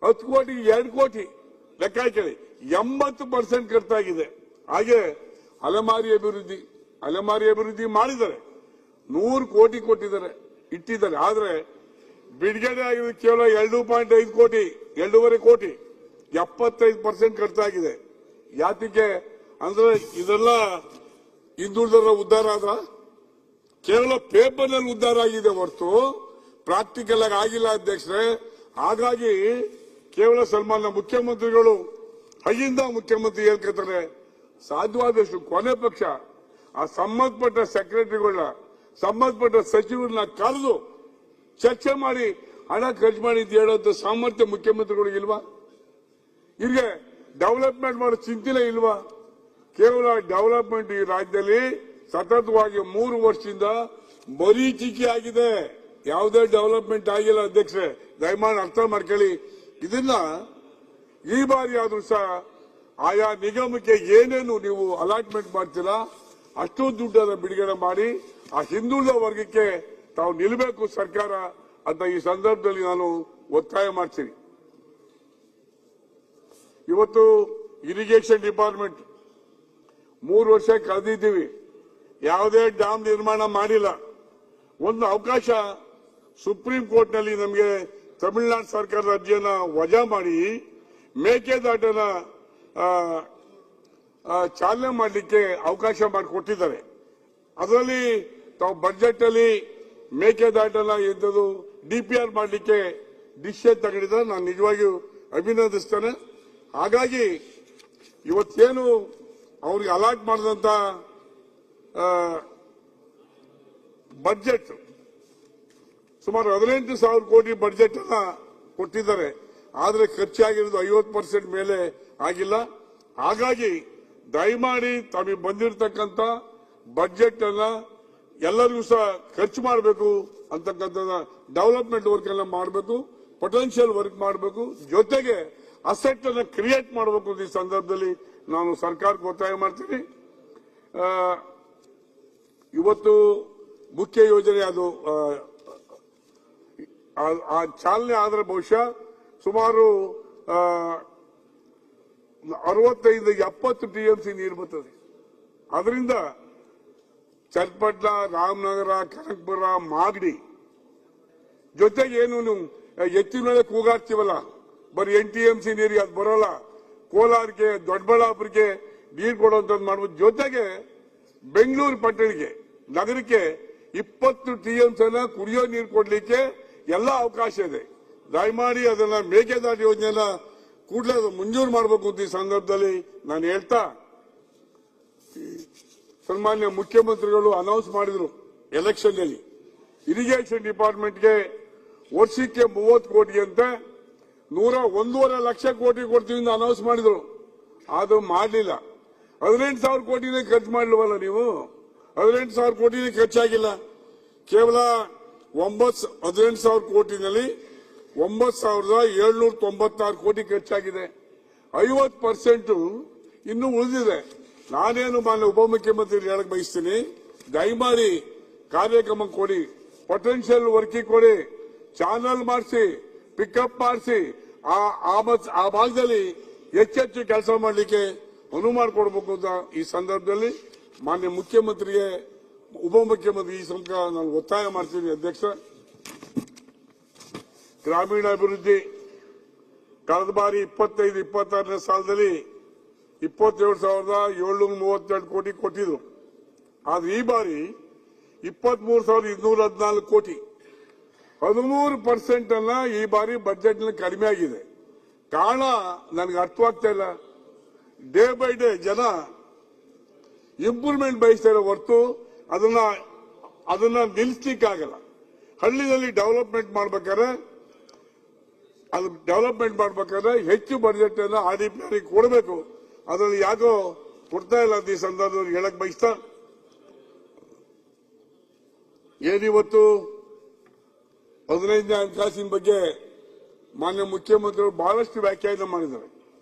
10 ಕೋಟಿ 2 ಕೋಟಿ ಲೆಕ್ಕ ಕೇಳಿ, 80% ಖರ್ಚಾಗಿದೆ. ಹಾಗೆ ಅಲೆಮಾರಿ ಅಭಿವೃದ್ಧಿ ಮಾಡಿದ್ದಾರೆ, 100 ಕೋಟಿ ಕೊಟ್ಟಿದ್ದಾರೆ, ಇಟ್ಟಿದ್ದಾರೆ. ಆದ್ರೆ ಬಿಡುಗಡೆ ಆಗಿರೋದು ಕೇವಲ 2.5 ಕೋಟಿ, 2.5 ಕೋಟಿ, 75% ಖರ್ಚಾಗಿದೆ. ಯಾತಿಗೆ ಅಂದ್ರೆ ಇದೆಲ್ಲ ಹಿಂದುಳಿದರ ಉದ್ಧಾರ ಆದ್ರ? ಕೇವಲ ಪೇಪರ್ನಲ್ಲಿ ಉದ್ಧಾರ ಆಗಿದೆ ಹೊರತು ಪ್ರಾಕ್ಟಿಕಲ್ ಆಗಿ ಆಗಿಲ್ಲ ಅಧ್ಯಕ್ಷರೇ. ಹಾಗಾಗಿ ಕೇವಲ ಸನ್ಮಾನ್ಯ ಮುಖ್ಯಮಂತ್ರಿಗಳು ಹೈಯಿಂದ ಮುಖ್ಯಮಂತ್ರಿ ಹೇಳ್ಕೊತಾರೆ, ಸಾಧ್ಯವಾದಷ್ಟು ಕೊನೆ ಪಕ್ಷ ಆ ಸಂಬಂಧಪಟ್ಟ ಸೆಕ್ರೆಟರಿಗಳನ್ನ, ಸಂಬಂಧಪಟ್ಟ ಸಚಿವರನ್ನ ಕರೆದು ಚರ್ಚೆ ಮಾಡಿ ಹಣ ಖರ್ಚು ಮಾಡಿ ಅಂತ ಹೇಳೋದು ಸಾಮರ್ಥ್ಯ ಮುಖ್ಯಮಂತ್ರಿಗಳಿಗೆ ಇಲ್ವಾ? ಇಲ್ಲಿಗೆ ಡೆವಲಪ್ಮೆಂಟ್ ಮಾಡೋ ಚಿಂತನೆ ಇಲ್ವಾ? ಕೇವಲ ಡೆವಲಪ್ಮೆಂಟ್ ಈ ರಾಜ್ಯದಲ್ಲಿ ಸತತವಾಗಿ 3 ವರ್ಷದಿಂದ ಮರೀಚಿಕೆ ಆಗಿದೆ, ಯಾವುದೇ ಡೆವಲಪ್ಮೆಂಟ್ ಆಗಿಲ್ಲ ಅಧ್ಯಕ್ಷರೇ. ದಯಮಾಡಿ ಅರ್ಥ ಮಾಡ್ಕೊಳ್ಳಿ. ಇದನ್ನ ಈ ಬಾರಿ ಆದ್ರೂ ಸಹ ಆಯಾ ನಿಗಮಕ್ಕೆ ಏನೇನು ನೀವು ಅಲಾಟ್ಮೆಂಟ್ ಮಾಡ್ತೀರಾ ಅಷ್ಟು ದುಡ್ಡನ್ನು ಬಿಡುಗಡೆ ಮಾಡಿ ಆ ಹಿಂದುಳಿದ ವರ್ಗಕ್ಕೆ ತಾವು ನಿಲ್ಲಬೇಕು ಸರ್ಕಾರ ಅಂತ ಈ ಸಂದರ್ಭದಲ್ಲಿ ನಾನು ಒತ್ತಾಯ ಮಾಡ್ತೀನಿ. ಇವತ್ತು ಇರಿಗೇಷನ್ ಡಿಪಾರ್ಟ್ಮೆಂಟ್ 3 ವರ್ಷ ಕಳೆದಿದ್ದೀವಿ, ಯಾವುದೇ ಡ್ಯಾಮ್ ನಿರ್ಮಾಣ ಮಾಡಿಲ್ಲ. ಒಂದು ಅವಕಾಶ ಸುಪ್ರೀಂ ಕೋರ್ಟ್ನಲ್ಲಿ ನಮಗೆ ತಮಿಳುನಾಡು ಸರ್ಕಾರದ ಅರ್ಜಿಯನ್ನ ವಜಾ ಮಾಡಿ ಮೇಕೆದಾಟನ ಚಾಲನೆ ಮಾಡಲಿಕ್ಕೆ ಅವಕಾಶ ಮಾಡಿಕೊಟ್ಟಿದ್ದಾರೆ. ಅದರಲ್ಲಿ ತಾವು ಬಜೆಟ್ ಅಲ್ಲಿ ಮೇಕೆದಾಟನ ಎದ್ದದು DPR ಮಾಡಲಿಕ್ಕೆ ಡಿಸಿಷನ್ ತಗೊಂಡಿದ್ದಾರೆ. ನಾನು ನಿಜವಾಗಿಯೂ ಅಭಿನಂದಿಸ್ತೇನೆ. ಹಾಗಾಗಿ ಇವತ್ತೇನು ಅವ್ರಿಗೆ ಅಲಾಟ್ ಮಾಡಿದಂತ ಬಜೆಟ್ ಸುಮಾರು 18,000 ಕೋಟಿ ಬಜೆಟ್ ಅನ್ನ ಕೊಟ್ಟಿದ್ದಾರೆ. ಆದ್ರೆ ಖರ್ಚಾಗಿರೋದು 50% ಮೇಲೆ ಆಗಿಲ್ಲ. ಹಾಗಾಗಿ ದಯಮಾಡಿ ತಮಗೆ ಬಂದಿರತಕ್ಕಂತ ಬಜೆಟ್ ಅನ್ನ ಎಲ್ಲರಿಗೂ ಸಹ ಖರ್ಚು ಮಾಡಬೇಕು ಅಂತಕ್ಕಂಥ ಡೆವಲಪ್ಮೆಂಟ್ ವರ್ಕ್ ಎಲ್ಲ ಮಾಡಬೇಕು, ಪೊಟೆನ್ಶಿಯಲ್ ವರ್ಕ್ ಮಾಡಬೇಕು. ಜೊತೆಗೆ ಅಸೆಟ್ ಅನ್ನು ಕ್ರಿಯೇಟ್ ಮಾಡಬೇಕು ಅಂತ ಈ ಸಂದರ್ಭದಲ್ಲಿ ನಾನು ಸರ್ಕಾರಕ್ಕೆ ಒತ್ತಾಯ ಮಾಡ್ತೀನಿ. ಇವತ್ತು ಮುಖ್ಯ ಯೋಜನೆ ಅದು ಆ ಚಾಲನೆ ಆದ್ರೆ ಬಹುಶಃ ಸುಮಾರು 65-70 TMC ನೀರು ಬರ್ತದೆ. ಅದರಿಂದ ಚನ್ನಪಟ್ಟಣ, ರಾಮನಗರ, ಕನಕಪುರ, ಮಾಗಡಿ ಜೊತೆಗೆ ಏನು ಎತ್ತಿನ ಮೇಲೆ ಕೂಗಾಡ್ತೀವಲ್ಲ, ಬರೀ 8 TMC ನೀರಿಗೆ ಅದು ಬರೋಲ್ಲ. ಕೋಲಾರಕ್ಕೆ, ದೊಡ್ಡಬಳ್ಳಾಪುರಕ್ಕೆ ನೀರು ಕೊಡುವಂತದ್ದು ಮಾಡ್ಬೋದು. ಜೊತೆಗೆ ಬೆಂಗಳೂರು ಪಟ್ಟಣಕ್ಕೆ, ನಗರಕ್ಕೆ 20 TMC ಕುಡಿಯೋ ನೀರು ಕೊಡ್ಲಿಕ್ಕೆ ಎಲ್ಲ ಅವಕಾಶ ಇದೆ. ದಯಮಾಡಿ ಅದನ್ನ ಮೇಕೆದಾಟು ಯೋಜನೆಯನ್ನ ಕೂಡಲೇ ಮಂಜೂರು ಮಾಡಬೇಕು ಅಂತ ಈ ಸಂದರ್ಭದಲ್ಲಿ ನಾನು ಹೇಳ್ತಾ, ಸನ್ಮಾನ್ಯ ಮುಖ್ಯಮಂತ್ರಿಗಳು ಅನೌನ್ಸ್ ಮಾಡಿದ್ರು ಎಲೆಕ್ಷನ್ ನಲ್ಲಿ ಇರಿಗೇಷನ್ ಡಿಪಾರ್ಟ್ಮೆಂಟ್ಗೆ ವರ್ಷಕ್ಕೆ 30 ಕೋಟಿ ಅಂತ 101.5 ಲಕ್ಷ ಕೋಟಿ ಕೊಡ್ತೀವಿ ಅಂತ ಅನೌನ್ಸ್ ಮಾಡಿದ್ರು. ಅದು ಮಾಡಲಿಲ್ಲ. 18,000 ಕೋಟಿನೇ ಖರ್ಚು ಮಾಡಲಿವಲ್ಲ ನೀವು. 18,000 ಕೋಟಿನೇ ಖರ್ಚಾಗಿಲ್ಲ. ಕೇವಲ 18,000 ಕೋಟಿನಲ್ಲಿ 9,796 ಕೋಟಿ ಖರ್ಚಾಗಿದೆ. 50% ಇನ್ನೂ ಉಳಿದಿದೆ. ನಾನೇನು ಮಾನ್ಯ ಉಪಮುಖ್ಯಮಂತ್ರಿ ಹೇಳಕ್ ಬಯಸ್ತೀನಿ, ದಯಮಾಡಿ ಕಾರ್ಯಕ್ರಮ ಕೊಡಿ, ಪೊಟೆನ್ಶಿಯಲ್ ವರ್ಕಿಂಗ್ ಕೊಡಿ, ಚಾನಲ್ ಮಾಡಿಸಿ, ಪಿಕಪ್ ಮಾಡಿಸಿ, ಆ ಭಾಗದಲ್ಲಿ ಹೆಚ್ಚೆಚ್ಚು ಕೆಲಸ ಮಾಡಲಿಕ್ಕೆ ಅನುವು ಮಾಡಿಕೊಡ್ಬೇಕು ಅಂತ ಈ ಸಂದರ್ಭದಲ್ಲಿ ಮಾನ್ಯ ಮುಖ್ಯಮಂತ್ರಿಗೆ, ಉಪಮುಖ್ಯಮಂತ್ರಿ ಈ ಸಂಕ ನಾನು ಒತ್ತಾಯ ಮಾಡ್ತೀನಿ. ಅಧ್ಯಕ್ಷ, ಗ್ರಾಮೀಣಾಭಿವೃದ್ಧಿ ಕಳೆದ ಬಾರಿ 25-26ನೇ ಸಾಲದಲ್ಲಿ 27,732 ಕೋಟಿ ಕೊಟ್ಟಿದ್ರು. ಆದ್ರೆ ಈ ಬಾರಿ 23,214 ಕೋಟಿ, 13% ಅನ್ನ ಈ ಬಾರಿ ಬಜೆಟ್ ನಲ್ಲಿ ಕಡಿಮೆ ಆಗಿದೆ. ಕಾರಣ ನನಗೆ ಅರ್ಥವಾಗ್ತಾ ಇಲ್ಲ. ಡೇ ಬೈ ಡೇ ಜನ ಇಂಪ್ರೂವ್ಮೆಂಟ್ ಬಯಸ್ತಾರೆ ಹೊರತು ಅದನ್ನ ನಿಲ್ಲಿಸಲಿಕ್ಕಾಗಲ್ಲ. ಹಳ್ಳಿನಲ್ಲಿ ಡೆವಲಪ್ಮೆಂಟ್ ಮಾಡ್ಬೇಕಾದ್ರೆ ಹೆಚ್ಚು ಬಜೆಟ್ ಅನ್ನು RDP ಕೊಡಬೇಕು. ಅದರಲ್ಲಿ ಯಾಕೋ ಕೊಡ್ತಾ ಇಲ್ಲ ಅಂತ ಈ ಸಂದರ್ಭದಲ್ಲಿ ಹೇಳಕ್ ಬಯಸ್ತಾ, ಏನಿವತ್ತು 15ನೇ ಹಣಕಾಸಿನ ಬಗ್ಗೆ ಮಾನ್ಯ ಮುಖ್ಯಮಂತ್ರಿಗಳು ಬಹಳಷ್ಟು ವ್ಯಾಖ್ಯಾನ ಮಾಡಿದ್ದಾರೆ.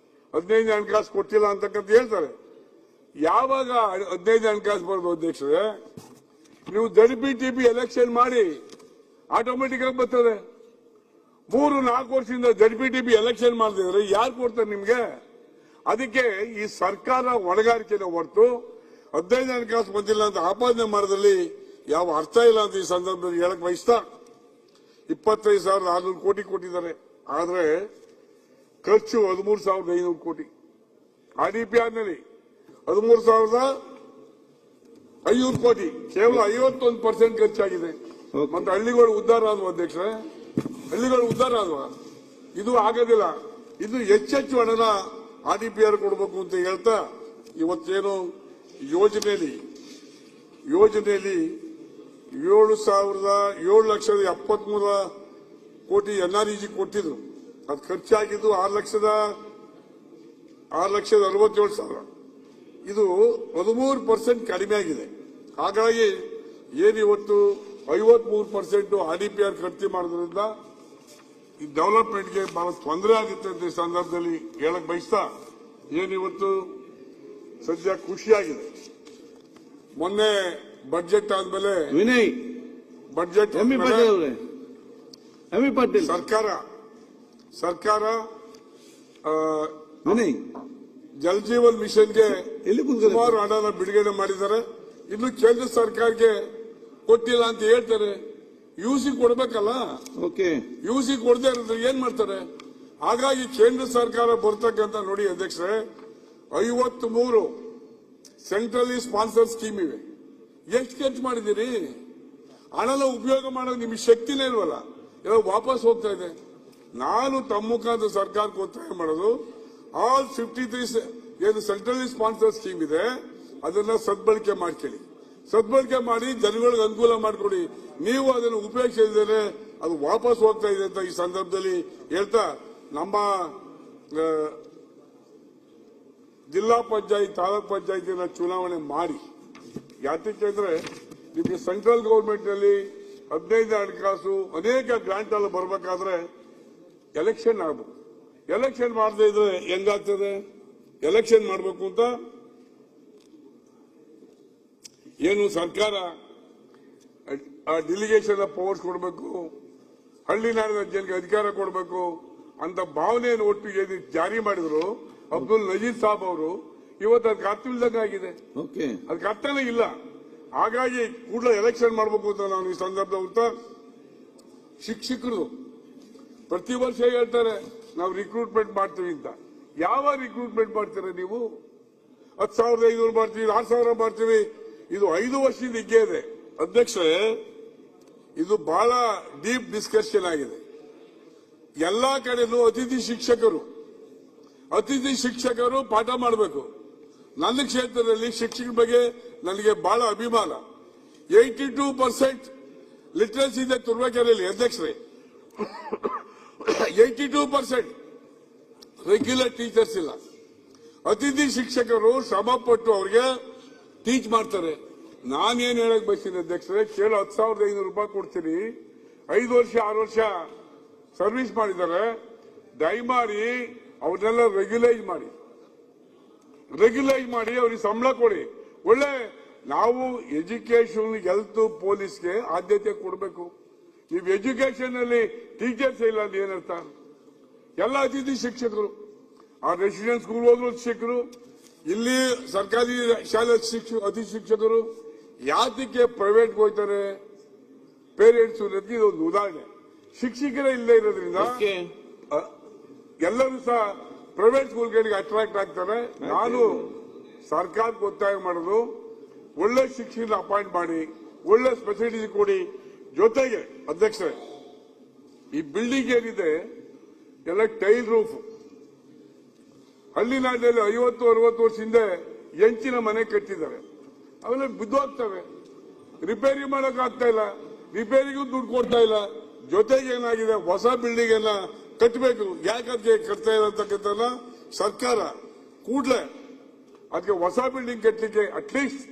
15ನೇ ಹಣಕಾಸು ಕೊಟ್ಟಿಲ್ಲ ಅಂತಕ್ಕಂಥ ಹೇಳ್ತಾರೆ. ಯಾವಾಗ 15ನೇ ಹಣಕಾಸು ಬರೋದು ಅಧ್ಯಕ್ಷರೇ? ನೀವು ZPTP ಎಲೆಕ್ಷನ್ ಮಾಡಿ ಆಟೋಮೆಟಿಕ್ ಆಗಿ ಬರ್ತದೆ. 3-4 ವರ್ಷದಿಂದ ZPTP ಎಲೆಕ್ಷನ್ ಮಾಡದಿದ್ರೆ ಯಾರು ಕೊಡ್ತಾರೆ ನಿಮ್ಗೆ? ಅದಕ್ಕೆ ಈ ಸರ್ಕಾರ ಹೊಣೆಗಾರಿಕೆನ ಹೊರತು 15ನೇ ಹಣಕಾಸು ಬಂದಿಲ್ಲ ಅಂತ ಆಪಾದನೆ ಮಾಡೋದ್ರಲ್ಲಿ ಯಾವ ಅರ್ಥ ಇಲ್ಲ ಅಂತ ಈ ಸಂದರ್ಭದಲ್ಲಿ ಹೇಳಕ್ ಬಯಸ್ತಾ, 25,600 ಕೋಟಿ ಕೊಟ್ಟಿದ್ದಾರೆ. ಆದ್ರೆ ಖರ್ಚು 13,500 ಕೋಟಿ. RDP ಆದ್ಮೇಲೆ 13,500 ಕೋಟಿ, ಕೇವಲ 51% ಖರ್ಚಾಗಿದೆ. ಮತ್ತೆ ಹಳ್ಳಿಗಳು ಉದ್ಧಾರ ಆದ್ವು ಅಧ್ಯಕ್ಷರೇ? ಹಳ್ಳಿಗಳು ಉದ್ಧಾರ ಆದ್ವಾ? ಇದು ಆಗೋದಿಲ್ಲ. ಇದು ಹೆಚ್ಚೆಚ್ಚು ಹಣನ RDPR ಕೊಡಬೇಕು ಅಂತ ಹೇಳ್ತಾ, ಇವತ್ತೇನು ಯೋಜನೆಯಲ್ಲಿ 7,773 ಕೋಟಿ NREG ಕೊಟ್ಟಿದ್ರು. ಅದು ಖರ್ಚಾಗಿದ್ದು 6,67,000. ಇದು 13% ಕಡಿಮೆ ಆಗಿದೆ. ಹಾಗಾಗಿ ಏನಿವತ್ತು 53% RDPR ಖರ್ಚು ಮಾಡೋದ್ರಿಂದ ಈ ಡೆವಲಪ್ಮೆಂಟ್ಗೆ ಬಹಳ ತೊಂದರೆ ಆಗುತ್ತೆ ಅಂತ ಈ ಸಂದರ್ಭದಲ್ಲಿ ಹೇಳಕ್ ಬಯಸ್ತಾ, ಏನಿವತ್ತು ಸದ್ಯ ಖುಷಿಯಾಗಿದೆ. ಮೊನ್ನೆ ಬಜೆಟ್ ಆದ್ಮೇಲೆ ವಿನಯ್ ಬಜೆಟ್ ಸರ್ಕಾರ ವಿನಯ್ ಜಲ್ ಜೀವನ್ ಮಿಷನ್ಗೆ ಸುಮಾರು ಹಣನ ಬಿಡುಗಡೆ ಮಾಡಿದ್ದಾರೆ. ಇನ್ನು ಕೇಂದ್ರ ಸರ್ಕಾರಕ್ಕೆ ಕೊಟ್ಟಿಲ್ಲ ಅಂತ ಹೇಳ್ತಾರೆ. UC ಕೊಡ್ಬೇಕಲ್ಲ, UC ಕೊಡದೆ ಇರೋದ್ರೆ ಏನ್ ಮಾಡ್ತಾರೆ? ಹಾಗಾಗಿ ಕೇಂದ್ರ ಸರ್ಕಾರ ಬರ್ತಕ್ಕಂಥ ನೋಡಿ ಅಧ್ಯಕ್ಷರೇ, 53 ಸೆಂಟ್ರಲಿ ಸ್ಪಾನ್ಸರ್ ಸ್ಕೀಮ್ ಇವೆ. ಎಷ್ಟು ಖರ್ಚು ಮಾಡಿದ್ದೀರಿ? ಹಣನ ಉಪಯೋಗ ಮಾಡೋದು ನಿಮಗೆ ಶಕ್ತಿನೇ ಇಲ್ವಲ್ಲ, ಎಲ್ಲ ವಾಪಸ್ ಹೋಗ್ತಾ ಇದೆ. ನಾನು ತಮ್ಮ ಮುಖಾಂತರ ಸರ್ಕಾರಕ್ಕೆ ಒತ್ತಾಯ ಮಾಡೋದು, ಆಲ್ 53 ಏನು ಸೆಂಟ್ರಲಿ ಸ್ಪಾನ್ಸರ್ ಸ್ಕೀಮ್ ಇದೆ ಅದನ್ನ ಸದ್ಬಳಕೆ ಮಾಡ್ಕೊಳ್ಳಿ, ಸದ್ಬಳಕೆ ಮಾಡಿ ಜನಗಳಿಗೆ ಅನುಕೂಲ ಮಾಡಿಕೊಡಿ. ನೀವು ಅದನ್ನು ಉಪಯೋಗಿಸಿದರೆ ಅದು ವಾಪಸ್ ಹೋಗ್ತಾ ಇದೆ ಅಂತ ಈ ಸಂದರ್ಭದಲ್ಲಿ ಹೇಳ್ತಾ, ನಮ್ಮ ಜಿಲ್ಲಾ ಪಂಚಾಯತ್, ತಾಲೂಕ್ ಪಂಚಾಯತಿನ ಚುನಾವಣೆ ಮಾಡಿ, ಯಾಕೆಂದ್ರೆ ನಿಮಗೆ ಸೆಂಟ್ರಲ್ ಗವರ್ಮೆಂಟ್ ನಲ್ಲಿ 15ನೇ ಹಣಕಾಸು ಅನೇಕ ಗ್ರಾಂಟ್ ಎಲ್ಲ ಬರಬೇಕಾದ್ರೆ ಎಲೆಕ್ಷನ್ ಆಗಬೇಕು. ಎಲೆಕ್ಷನ್ ಮಾಡದೇ ಇದ್ರೆ ಹೆಂಗಾಗ್ತದೆ? ಎಲೆಕ್ಷನ್ ಮಾಡಬೇಕು ಅಂತ ಏನು ಸರ್ಕಾರ ಡೆಲಿಗೇಷನ್ ಪವರ್ಸ್ ಕೊಡಬೇಕು, ಹಳ್ಳಿ ನಾಡಿನ ಜನರಿಗೆ ಅಧಿಕಾರ ಕೊಡಬೇಕು ಅಂತ ಭಾವನೆಯನ್ನು ಒಟ್ಟು ಏನು ಜಾರಿ ಮಾಡಿದ್ರು ಅಬ್ದುಲ್ ನಜೀರ್ ಸಾಬ್ ಅವರು, ಇವತ್ತು ಅದಕ್ಕೆ ಅರ್ಥವಿಲ್ಲದಂಗೆ ಆಗಿದೆ. ಅದಕ್ಕೆ ಅರ್ಥನೇ ಇಲ್ಲ. ಹಾಗಾಗಿ ಕೂಡಲೇ ಎಲೆಕ್ಷನ್ ಮಾಡಬೇಕು ಅಂತ ನಾನು ಈ ಸಂದರ್ಭದ ಶಿಕ್ಷಕರು ಪ್ರತಿ ವರ್ಷ ಹೇಳ್ತಾರೆ ನಾವು ರಿಕ್ರೂಟ್ಮೆಂಟ್ ಮಾಡ್ತೀವಿ ಅಂತ. ಯಾವ ರಿಕ್ರೂಟ್ಮೆಂಟ್ ಮಾಡ್ತೀರಾ ನೀವು? 10,500 ಮಾಡ್ತೀವಿ, 6,000 ಮಾಡ್ತೀವಿ. ಇದು 5 ವರ್ಷದಿಂದ ಹಿಗ್ಗೇ ಇದೆ. ಅಧ್ಯಕ್ಷರೇ, ಇದು ಬಹಳ ಡೀಪ್ ಡಿಸ್ಕಷನ್ ಆಗಿದೆ. ಎಲ್ಲಾ ಕಡೆನೂ ಅತಿಥಿ ಶಿಕ್ಷಕರು ಪಾಠ ಮಾಡಬೇಕು. ನನ್ನ ಕ್ಷೇತ್ರದಲ್ಲಿ ಶಿಕ್ಷಕರ ಬಗ್ಗೆ ನನಗೆ ಬಹಳ ಅಭಿಮಾನ. 82% ಲಿಟ್ರಸಿ ಇದೆ ತುರುವೇಕೆರೆಯಲ್ಲಿ. ಅಧ್ಯಕ್ಷರೇ, 82% ರೆಗ್ಯುಲರ್ ಟೀಚರ್ಸ್ ಇಲ್ಲ. ಅತಿಥಿ ಶಿಕ್ಷಕರು ಶ್ರಮಪಟ್ಟು ಅವ್ರಿಗೆ ಟೀಚ್ ಮಾಡ್ತಾರೆ. ನಾನೇನ್ ಹೇಳಕ್ ಬಯಸ್ತೀನಿ ಅಧ್ಯಕ್ಷರೇ, ಕೇಳೋ 10,500 ರೂಪಾಯಿ ಕೊಡ್ತೀನಿ, 5 ವರ್ಷ 6 ವರ್ಷ ಸರ್ವಿಸ್ ಮಾಡಿದ್ದಾರೆ, ದಯಮಾಡಿ ಅವ್ರನ್ನೆಲ್ಲ ರೆಗ್ಯುಲೈಸ್ ಮಾಡಿ ಅವ್ರಿಗೆ ಸಂಬಳ ಕೊಡಿ. ಒಳ್ಳೆ ನಾವು ಎಜುಕೇಶನ್, ಹೆಲ್ತ್, ಪೊಲೀಸ್ಗೆ ಆದ್ಯತೆ ಕೊಡಬೇಕು. ನೀವು ಎಜುಕೇಶನ್ ಅಲ್ಲಿ ಟೀಚರ್ಸ್ ಇಲ್ಲ ಅಂತ ಏನರ್ಥ? ಎಲ್ಲ ಅತಿಥಿ ಶಿಕ್ಷಕರು, ಆ ರೆಸಿಡೆನ್ಸ್ ಸ್ಕೂಲ್ ಹೋದ್ರು ಶಿಕ್ಷಕರು, ಇಲ್ಲಿ ಸರ್ಕಾರಿ ಶಾಲೆ ಅತಿಥಿ ಶಿಕ್ಷಕರು ಯಾತಕ್ಕೆ ಪ್ರೈವೇಟ್ಗೆ ಹೋಗ್ತಾರೆ? ಪೇರೆಂಟ್ಸ್ ಇದೊಂದು ಉದಾಹರಣೆ. ಶಿಕ್ಷಕರೇ ಇಲ್ಲದೆ ಇರೋದ್ರಿಂದ ಎಲ್ಲರೂ ಸಹ ಪ್ರೈವೇಟ್ ಸ್ಕೂಲ್ಗಳಿಗೆ ಅಟ್ರಾಕ್ಟ್ ಆಗ್ತಾರೆ. ನಾನು ಸರ್ಕಾರಕ್ಕೆ ಒತ್ತಾಯ ಮಾಡೋದು, ಒಳ್ಳೆ ಶಿಕ್ಷಕರನ್ನ ಅಪಾಯಿಂಟ್ ಮಾಡಿ, ಒಳ್ಳೆ ಸ್ಪೆಸಿಲಿಟಿ ಕೊಡಿ. ಜೊತೆಗೆ ಅಧ್ಯಕ್ಷರೇ, ಈ ಬಿಲ್ಡಿಂಗ್ ಏನಿದೆ ಎಲ್ಲ ಟೈಲ್ ರೂಫ್. ಹಳ್ಳಿ ನಾಡಿನಲ್ಲಿ 50-60 ವರ್ಷ ಹಿಂದೆ ಹೆಂಚಿನ ಮನೆ ಕಟ್ಟಿದ್ದಾರೆ, ಅವೆಲ್ಲ ಬಿದ್ದೋಗ್ತವೆ. ರಿಪೇರಿ ಮಾಡಕ್ ಆಗ್ತಾ ಇಲ್ಲ, ರಿಪೇರಿಗೂ ದುಡ್ಡು ಕೊಡ್ತಾ ಇಲ್ಲ. ಜೊತೆಗೆ ಏನಾಗಿದೆ, ಹೊಸ ಬಿಲ್ಡಿಂಗ್ ಅನ್ನ ಕಟ್ಟಬೇಕು. ಯಾಕೆ ಕಟ್ತಾ ಇಲ್ಲ ಅಂತಕ್ಕಂಥ ಸರ್ಕಾರ ಕೂಡಲೇ ಅದಕ್ಕೆ ಹೊಸ ಬಿಲ್ಡಿಂಗ್ ಕಟ್ಟಲಿಕ್ಕೆ ಅಟ್ಲೀಸ್ಟ್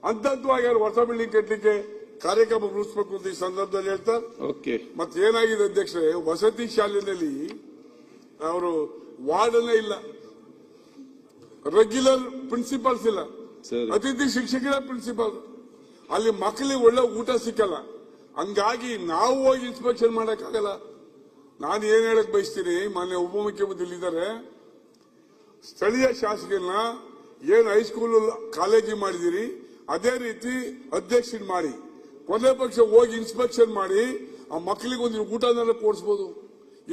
ಹಂತವಾಗಿ ಹೊಸ ಬಿಲ್ಡಿಂಗ್ ಕಟ್ಟಲಿಕ್ಕೆ ಕಾರ್ಯಕ್ರಮ ರೂಪಿಸಬೇಕು ಅಂತ ಈ ಸಂದರ್ಭದಲ್ಲಿ ಹೇಳ್ತಾರೆ. ಮತ್ತೆ ಏನಾಗಿದೆ ಅಧ್ಯಕ್ಷರೇ, ವಸತಿ ಶಾಲೆಯಲ್ಲಿ ಅವರು ವಾರ್ಡನೇ ಇಲ್ಲ, ರೆಗ್ಯುಲರ್ ಪ್ರಿನ್ಸಿಪಾಲ್ಸ್ ಇಲ್ಲ, ಅತಿಥಿ ಶಿಕ್ಷಕರೇ ಪ್ರಿನ್ಸಿಪಾಲ್. ಅಲ್ಲಿ ಮಕ್ಕಳಿಗೆ ಒಳ್ಳೆ ಊಟ ಸಿಕ್ಕಲ್ಲ. ಹಂಗಾಗಿ ನಾವು ಹೋಗಿ ಇನ್ಸ್ಪೆಕ್ಷನ್ ಮಾಡಕ್ಕಾಗಲ್ಲ. ನಾನು ಏನ್ ಹೇಳಕ್ ಬಯಸ್ತೀನಿ, ಮಾನ್ಯ ಉಪಮುಖ್ಯಮಂತ್ರಿ ಇದ್ದಾರೆ, ಸ್ಥಳೀಯ ಶಾಸಕರನ್ನ ಏನ್ ಹೈಸ್ಕೂಲ್ ಕಾಲೇಜು ಮಾಡಿದಿರಿ ಅದೇ ರೀತಿ ಅಧ್ಯಕ್ಷನ್ ಮಾಡಿ, ಕೊನೆ ಪಕ್ಷ ಹೋಗಿ ಇನ್ಸ್ಪೆಕ್ಷನ್ ಮಾಡಿ ಆ ಮಕ್ಕಳಿಗೆ ಒಂದು ಊಟನೆಲ್ಲ ಕೊಡಿಸಬಹುದು.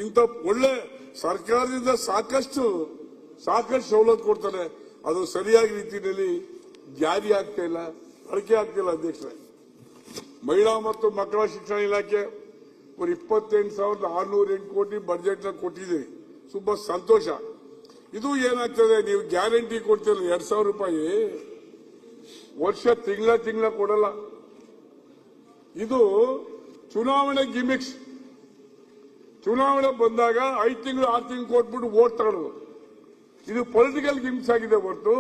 ಇಂಥ ಒಳ್ಳೆ ಸರ್ಕಾರದಿಂದ ಸಾಕಷ್ಟು ಸವಲತ್ತು ಕೊಡ್ತಾರೆ, ಅದು ಸರಿಯಾಗಿ ರೀತಿಯಲ್ಲಿ ಜಾರಿ ಆಗ್ತಾ ಇಲ್ಲ, ಬಳಕೆ ಆಗ್ತಿಲ್ಲ. ಅಧ್ಯಕ್ಷರೇ, ಮಹಿಳಾ ಮತ್ತು ಮಕ್ಕಳ ಶಿಕ್ಷಣ ಇಲಾಖೆ 28,608 ಕೋಟಿ ಬಜೆಟ್ ಕೊಟ್ಟಿದ್ದೀರಿ, ತುಂಬಾ ಸಂತೋಷ. ಇದು ಏನಾಗ್ತದೆ, ನೀವು ಗ್ಯಾರಂಟಿ ಕೊಡ್ತೀರ 2,000 ರೂಪಾಯಿ ವರ್ಷ ತಿಂಗಳ ಕೊಡಲ್ಲ. ಇದು ಚುನಾವಣೆ ಗಿಮಿಕ್ಸ್. ಚುನಾವಣೆ ಬಂದಾಗ 5 ತಿಂಗಳು 6 ತಿಂಗಳು ಕೊಟ್ಬಿಟ್ಟು ವೋಟ್ ತಗೊಳ್ಳೋದು. ಇದು ಪೊಲಿಟಿಕಲ್ ಗಿಮಿಕ್ಸ್ ಆಗಿದೆ ಹೊರತು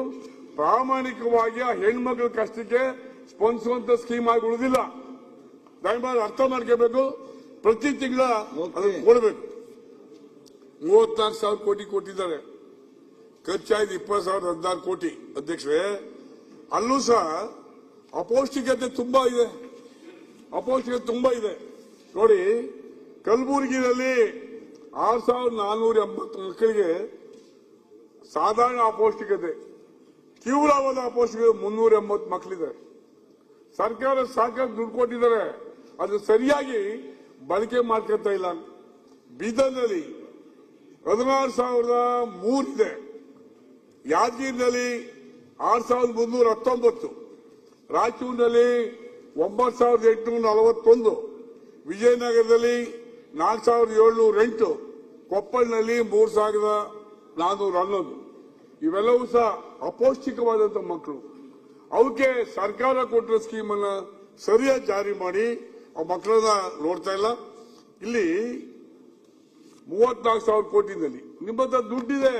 ಪ್ರಾಮಾಣಿಕವಾಗಿ ಆ ಹೆಣ್ಮಕ್ಳ ಕಷ್ಟಕ್ಕೆ ಸ್ಪಂದಿಸುವಂತ ಸ್ಕೀಮ್ ಆಗಿ ಉಳಿದಿಲ್ಲ. ದಯಮಾಡಿ ಅರ್ಥ ಮಾಡ್ಕೋಬೇಕು. ಪ್ರತಿ ತಿಂಗಳ ಅದನ್ನು ಕೊಡಬೇಕು. 34,000 ಕೋಟಿ ಕೊಟ್ಟಿದ್ದಾರೆ, ಖರ್ಚಾಯ್ತು 20,016 ಕೋಟಿ. ಅಧ್ಯಕ್ಷರೇ, ಅಲ್ಲೂ ಸಹ ಅಪೌಷ್ಟಿಕತೆ ತುಂಬಾ ಇದೆ. ನೋಡಿ, ಕಲಬುರಗಿಯಲ್ಲಿ 6,480 ಮಕ್ಕಳಿಗೆ ಸಾಧಾರಣ ಅಪೌಷ್ಟಿಕತೆ, ತೀವ್ರವಾದ ಅಪೌಷ್ಟಿಕತೆ 380 ಮಕ್ಕಳಿದ್ದಾರೆ. ಸರ್ಕಾರ ಸಾಕಷ್ಟು ದುಡ್ಡು ಕೊಟ್ಟಿದ್ದಾರೆ, ಅದು ಸರಿಯಾಗಿ ಬಳಕೆ ಮಾಡ್ಕೊತಾ ಇಲ್ಲ. ಬೀದರ್ನಲ್ಲಿ 16,003 ಇದೆ, ಯಾದಗಿರಿನಲ್ಲಿ 6,319, ರಾಯಚೂರಿನಲ್ಲಿ 9,841, ವಿಜಯನಗರದಲ್ಲಿ 4,708, ಕೊಪ್ಪಳದಲ್ಲಿ 3,411. ಇವೆಲ್ಲವೂ ಸಹ ಅಪೌಷ್ಟಿಕವಾದಂತಹ ಮಕ್ಕಳು. ಅವಕ್ಕೆ ಸರ್ಕಾರ ಕೊಟ್ಟಿರೋ ಸ್ಕೀಮ್ ಅನ್ನ ಸರಿಯಾಗಿ ಜಾರಿ ಮಾಡಿ ಆ ಮಕ್ಕಳನ್ನ ನೋಡ್ತಾ ಇಲ್ಲ. ಇಲ್ಲಿ 34,000 ಕೋಟಿನಲ್ಲಿ ನಿಮ್ಮ ಹತ್ರ ದುಡ್ಡಿದೆ,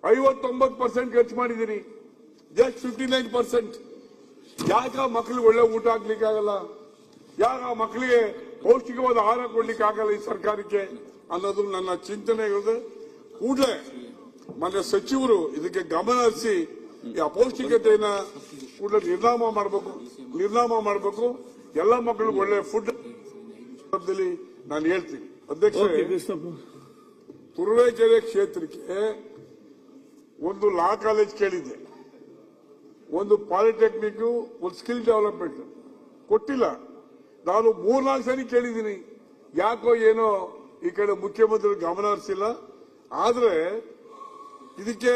59% ಖರ್ಚು ಮಾಡಿದ್ದೀರಿ, ಜಸ್ಟ್ 59%. ಯಾಕೆ ಆ ಮಕ್ಕಳಿಗೆ ಒಳ್ಳೆ ಊಟ ಹಾಕ್ಲಿಕ್ಕೆ ಆಗಲ್ಲ? ಯಾಕೆ ಆ ಮಕ್ಕಳಿಗೆ ಪೌಷ್ಟಿಕವಾದ ಆಹಾರ ಕೊಡ್ಲಿಕ್ಕೆ ಆಗಲ್ಲ ಈ ಸರ್ಕಾರಕ್ಕೆ ಅನ್ನೋದು ನನ್ನ ಚಿಂತನೆ ಇರುತ್ತೆ. ಕೂಡಲೇ ಮಾನ್ಯ ಸಚಿವರು ಇದಕ್ಕೆ ಗಮನ ಹರಿಸಿ ಈ ಅಪೌಷ್ಟಿಕತೆಯನ್ನ ಕೂಡಲೇ ನಿರ್ನಾಮ ಮಾಡಬೇಕು. ಎಲ್ಲ ಮಕ್ಕಳಿಗೆ ಒಳ್ಳೆ ಫುಡ್ ನಾನು ಹೇಳ್ತೀನಿ. ಅಧ್ಯಕ್ಷ, ತುರುವೇಕೆರೆ ಕ್ಷೇತ್ರಕ್ಕೆ ಒಂದು ಲಾ ಕಾಲೇಜ್ ಕೇಳಿದ್ದೆ, ಒಂದು ಪಾಲಿಟೆಕ್ನಿಕ್, ಒಂದು ಸ್ಕಿಲ್ ಡೆವಲಪ್ಮೆಂಟ್ ಕೊಟ್ಟಿಲ್ಲ. ನಾನು 3-4 ಸರಿ ಕೇಳಿದ್ದೀನಿ, ಯಾಕೋ ಏನೋ ಈ ಕಡೆ ಮುಖ್ಯಮಂತ್ರಿ ಗಮನ ಹರಿಸಿಲ್ಲ. ಆದ್ರೆ ಇದಕ್ಕೆ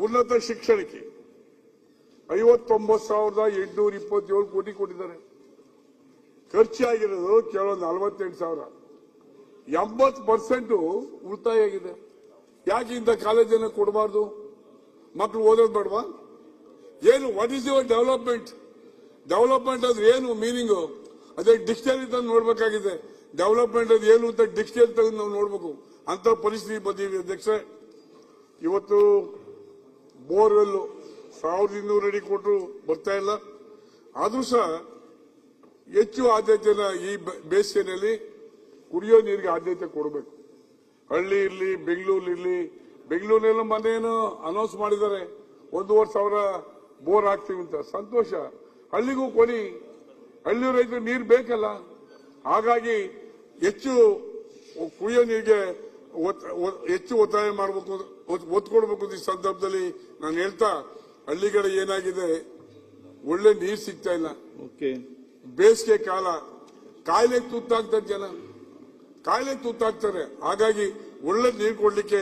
ಉನ್ನತ ಶಿಕ್ಷಣಕ್ಕೆ 59,827 ಕೋಟಿ ಕೊಟ್ಟಿದ್ದಾರೆ. ಖರ್ಚಾಗಿರೋದು ಕೇವಲ 48,000. 80% ಉಳಿತಾಯ ಆಗಿದೆ. ಯಾಕೆ ಇಂಥ ಕಾಲೇಜನ್ನು ಕೊಡಬಾರ್ದು? ಮಕ್ಕಳು ಓದೋದು ಬೇಡವಾ? ಏನು ವಾಟ್ ಈಸ್ ಯುವರ್ ಡೆವಲಪ್ಮೆಂಟ್ ಅಂದ್ರೆ ಏನು ಮೀನಿಂಗು? ಅದೇ ಡಿಕ್ಷನರಿ ತಂದು ನೋಡ್ಬೇಕಾಗಿದೆ. ಡೆವಲಪ್ಮೆಂಟ್ ಅದು ಏನು ಅಂತ ಡಿಕ್ಷನರಿ ತೆಗೆದು ನಾವು ನೋಡ್ಬೇಕು. ಅಂತ ಪರಿಸ್ಥಿತಿ ಬಂದಿದೆ. ಅಧ್ಯಕ್ಷ, ಇವತ್ತು ಬೋರ್ವೆಲ್ 1,200 ಅಡಿ ಕೊಟ್ಟರು ಬರ್ತಾ ಇಲ್ಲ. ಆದ್ರೂ ಸಹ ಹೆಚ್ಚು ಆದ್ಯತೆನ ಈ ಬೇಸಿಗೆನಲ್ಲಿ ಕುಡಿಯೋ ನೀರಿಗೆ ಆದ್ಯತೆ ಕೊಡಬೇಕು. ಹಳ್ಳಿ ಇರ್ಲಿ, ಬೆಂಗಳೂರು ಇರ್ಲಿ. ಬೆಂಗಳೂರಿನೆಲ್ಲ ಮನೇನು ಅನೌನ್ಸ್ ಮಾಡಿದ್ದಾರೆ, 1,500 ಬೋರ್ ಹಾಕ್ತೀವಿ ಅಂತ. ಸಂತೋಷ. ಹಳ್ಳಿಗೂ ಕೊಡಿ, ಹಳ್ಳಿ ರೈತರು ನೀರು ಬೇಕಲ್ಲ. ಹಾಗಾಗಿ ಹೆಚ್ಚು ಕುಡಿಯೋ ನೀರಿಗೆ ಹೆಚ್ಚು ಒತ್ತಾಯ ಮಾಡಬೇಕು, ಒತ್ತು ಕೊಡಬೇಕು. ಈ ಸಂದರ್ಭದಲ್ಲಿ ನಾನು ಹೇಳ್ತಾ, ಹಳ್ಳಿಗಳ ಏನಾಗಿದೆ, ಒಳ್ಳೆ ನೀರು ಸಿಗ್ತಾ ಇಲ್ಲ. ಬೇಸಿಗೆ ಕಾಲ, ಕಾಯಿಲೆಗೆ ತುತ್ತಾಗ್ತಾರೆ ಜನ, ಕಾಯಿಲೆ ತುತ್ತಾಗ್ತಾರೆ. ಹಾಗಾಗಿ ಒಳ್ಳೆ ನೀರು ಕೊಡ್ಲಿಕ್ಕೆ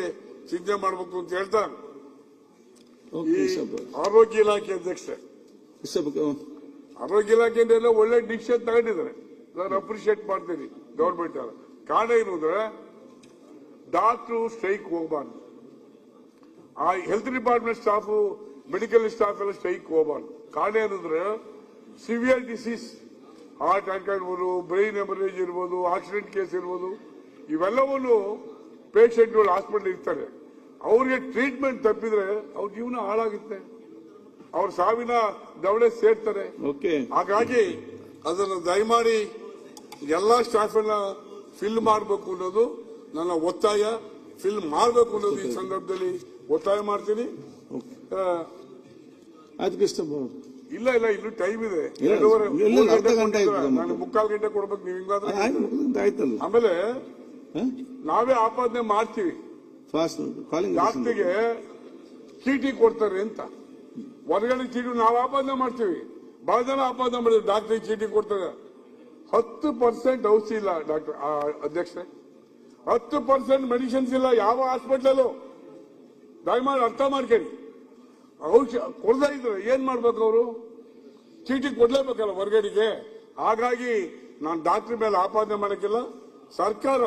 ಚಿಂತೆ ಮಾಡಬೇಕು ಅಂತ ಹೇಳ್ತಾ, ಈ ಆರೋಗ್ಯ ಇಲಾಖೆ ಅಧ್ಯಕ್ಷ, ಆರೋಗ್ಯ ಇಲಾಖೆಯಿಂದ ಒಳ್ಳೆ ಡಿಸಿಷನ್ ತಗೊಂಡಿದ್ದಾರೆ. ನಾನು ಅಪ್ರಿಶಿಯೇಟ್ ಮಾಡ್ತೀನಿ ಗವರ್ಮೆಂಟ್. ಕಾರಣ ಏನು ಅಂದ್ರೆ, ಡಾಕ್ಟರ್ ಸ್ಟ್ರೈಕ್ ಹೋಗಬಾರ್ದು, ಆ health department staff, medical staff ಎಲ್ಲ ಸ್ಟ್ರೈಕ್ ಹೋಗಬಾರ್ದು. ಕಾರಣ ಏನಂದ್ರೆ, ಸಿವಿಯರ್ ಡಿಸೀಸ್, ಹಾರ್ಟ್ ಅಟ್ಯಾಕ್ ಇರ್ಬೋದು, ಬ್ರೈನ್ ಹೆಮರೇಜ್ ಇರ್ಬೋದು, ಆಕ್ಸಿಡೆಂಟ್ ಕೇಸ್ ಇರ್ಬೋದು, ಇವೆಲ್ಲವನ್ನು ಪೇಷಂಟ್ಗಳು ಹಾಸ್ಪಿಟಲ್ ಇರ್ತಾರೆ. ಅವ್ರಿಗೆ ಟ್ರೀಟ್ಮೆಂಟ್ ತಪ್ಪಿದ್ರೆ ಅವ್ರ ಜೀವನ ಹಾಳಾಗುತ್ತೆ, ಅವ್ರ ಸಾವಿನ ದವಡೆ ಸೇರ್ತಾರೆ. ಹಾಗಾಗಿ ಅದನ್ನು ದಯಮಾಡಿ ಎಲ್ಲಾ ಸ್ಟಾಫ್ ಅನ್ನ ಫಿಲ್ ಮಾಡಬೇಕು ಅನ್ನೋದು ನನ್ನ ಒತ್ತಾಯ. ಫಿಲ್ ಮಾಡಬೇಕು ಅನ್ನೋದು ಈ ಸಂದರ್ಭದಲ್ಲಿ ಒತ್ತಾಯ ಮಾಡ್ತೀನಿ. ಇಲ್ಲ ಇನ್ನು ಟೈಮ್ ಇದೆ, 2:30 ನಾನು 3/4 ಗಂಟೆ ಕೊಡ್ಬೇಕು. ನೀವು ಹಿಂಗಾದ್ರೆ ಆಮೇಲೆ ನಾವೇ ಆಪಾದನೆ ಮಾಡ್ತೀವಿ, ಡಾಕ್ಟರ್ಗೆ ಚೀಟಿ ಕೊಡ್ತಾರೆ ಅಂತ. ಹೊರಗಡೆ ಚೀಟಿ ನಾವು ಆಪಾದನೆ ಮಾಡ್ತೀವಿ. ಬಹಳ ಜನ ಆಪಾದನೆ ಮಾಡಿದ್ರು, ಡಾಕ್ಟರ್ ಚೀಟಿ ಕೊಡ್ತಾರೆ. 10% ಔಷಧಿ ಇಲ್ಲ ಡಾಕ್ಟರ್ ಅಧ್ಯಕ್ಷ, 10% ಮೆಡಿಸಿನ್ಸ್ ಇಲ್ಲ ಯಾವ ಹಾಸ್ಪಿಟಲ್. ದಯಮಾಡಿ ಅರ್ಥ ಮಾಡ್ಕೊಳ್ಳಿ. ಔಷಧ ಕೊಡ್ತಾ ಇದ್ರೆ ಏನ್ ಮಾಡ್ಬೇಕು? ಅವರು ಚೀಟಿ ಕೊಡ್ಲೇಬೇಕಲ್ಲ ಹೊರಗಡೆಗೆ. ಹಾಗಾಗಿ ನಾನು ಡಾಕ್ಟರ್ ಮೇಲೆ ಆಪಾದನೆ ಮಾಡಕ್ಕಿಲ್ಲ. ಸರ್ಕಾರ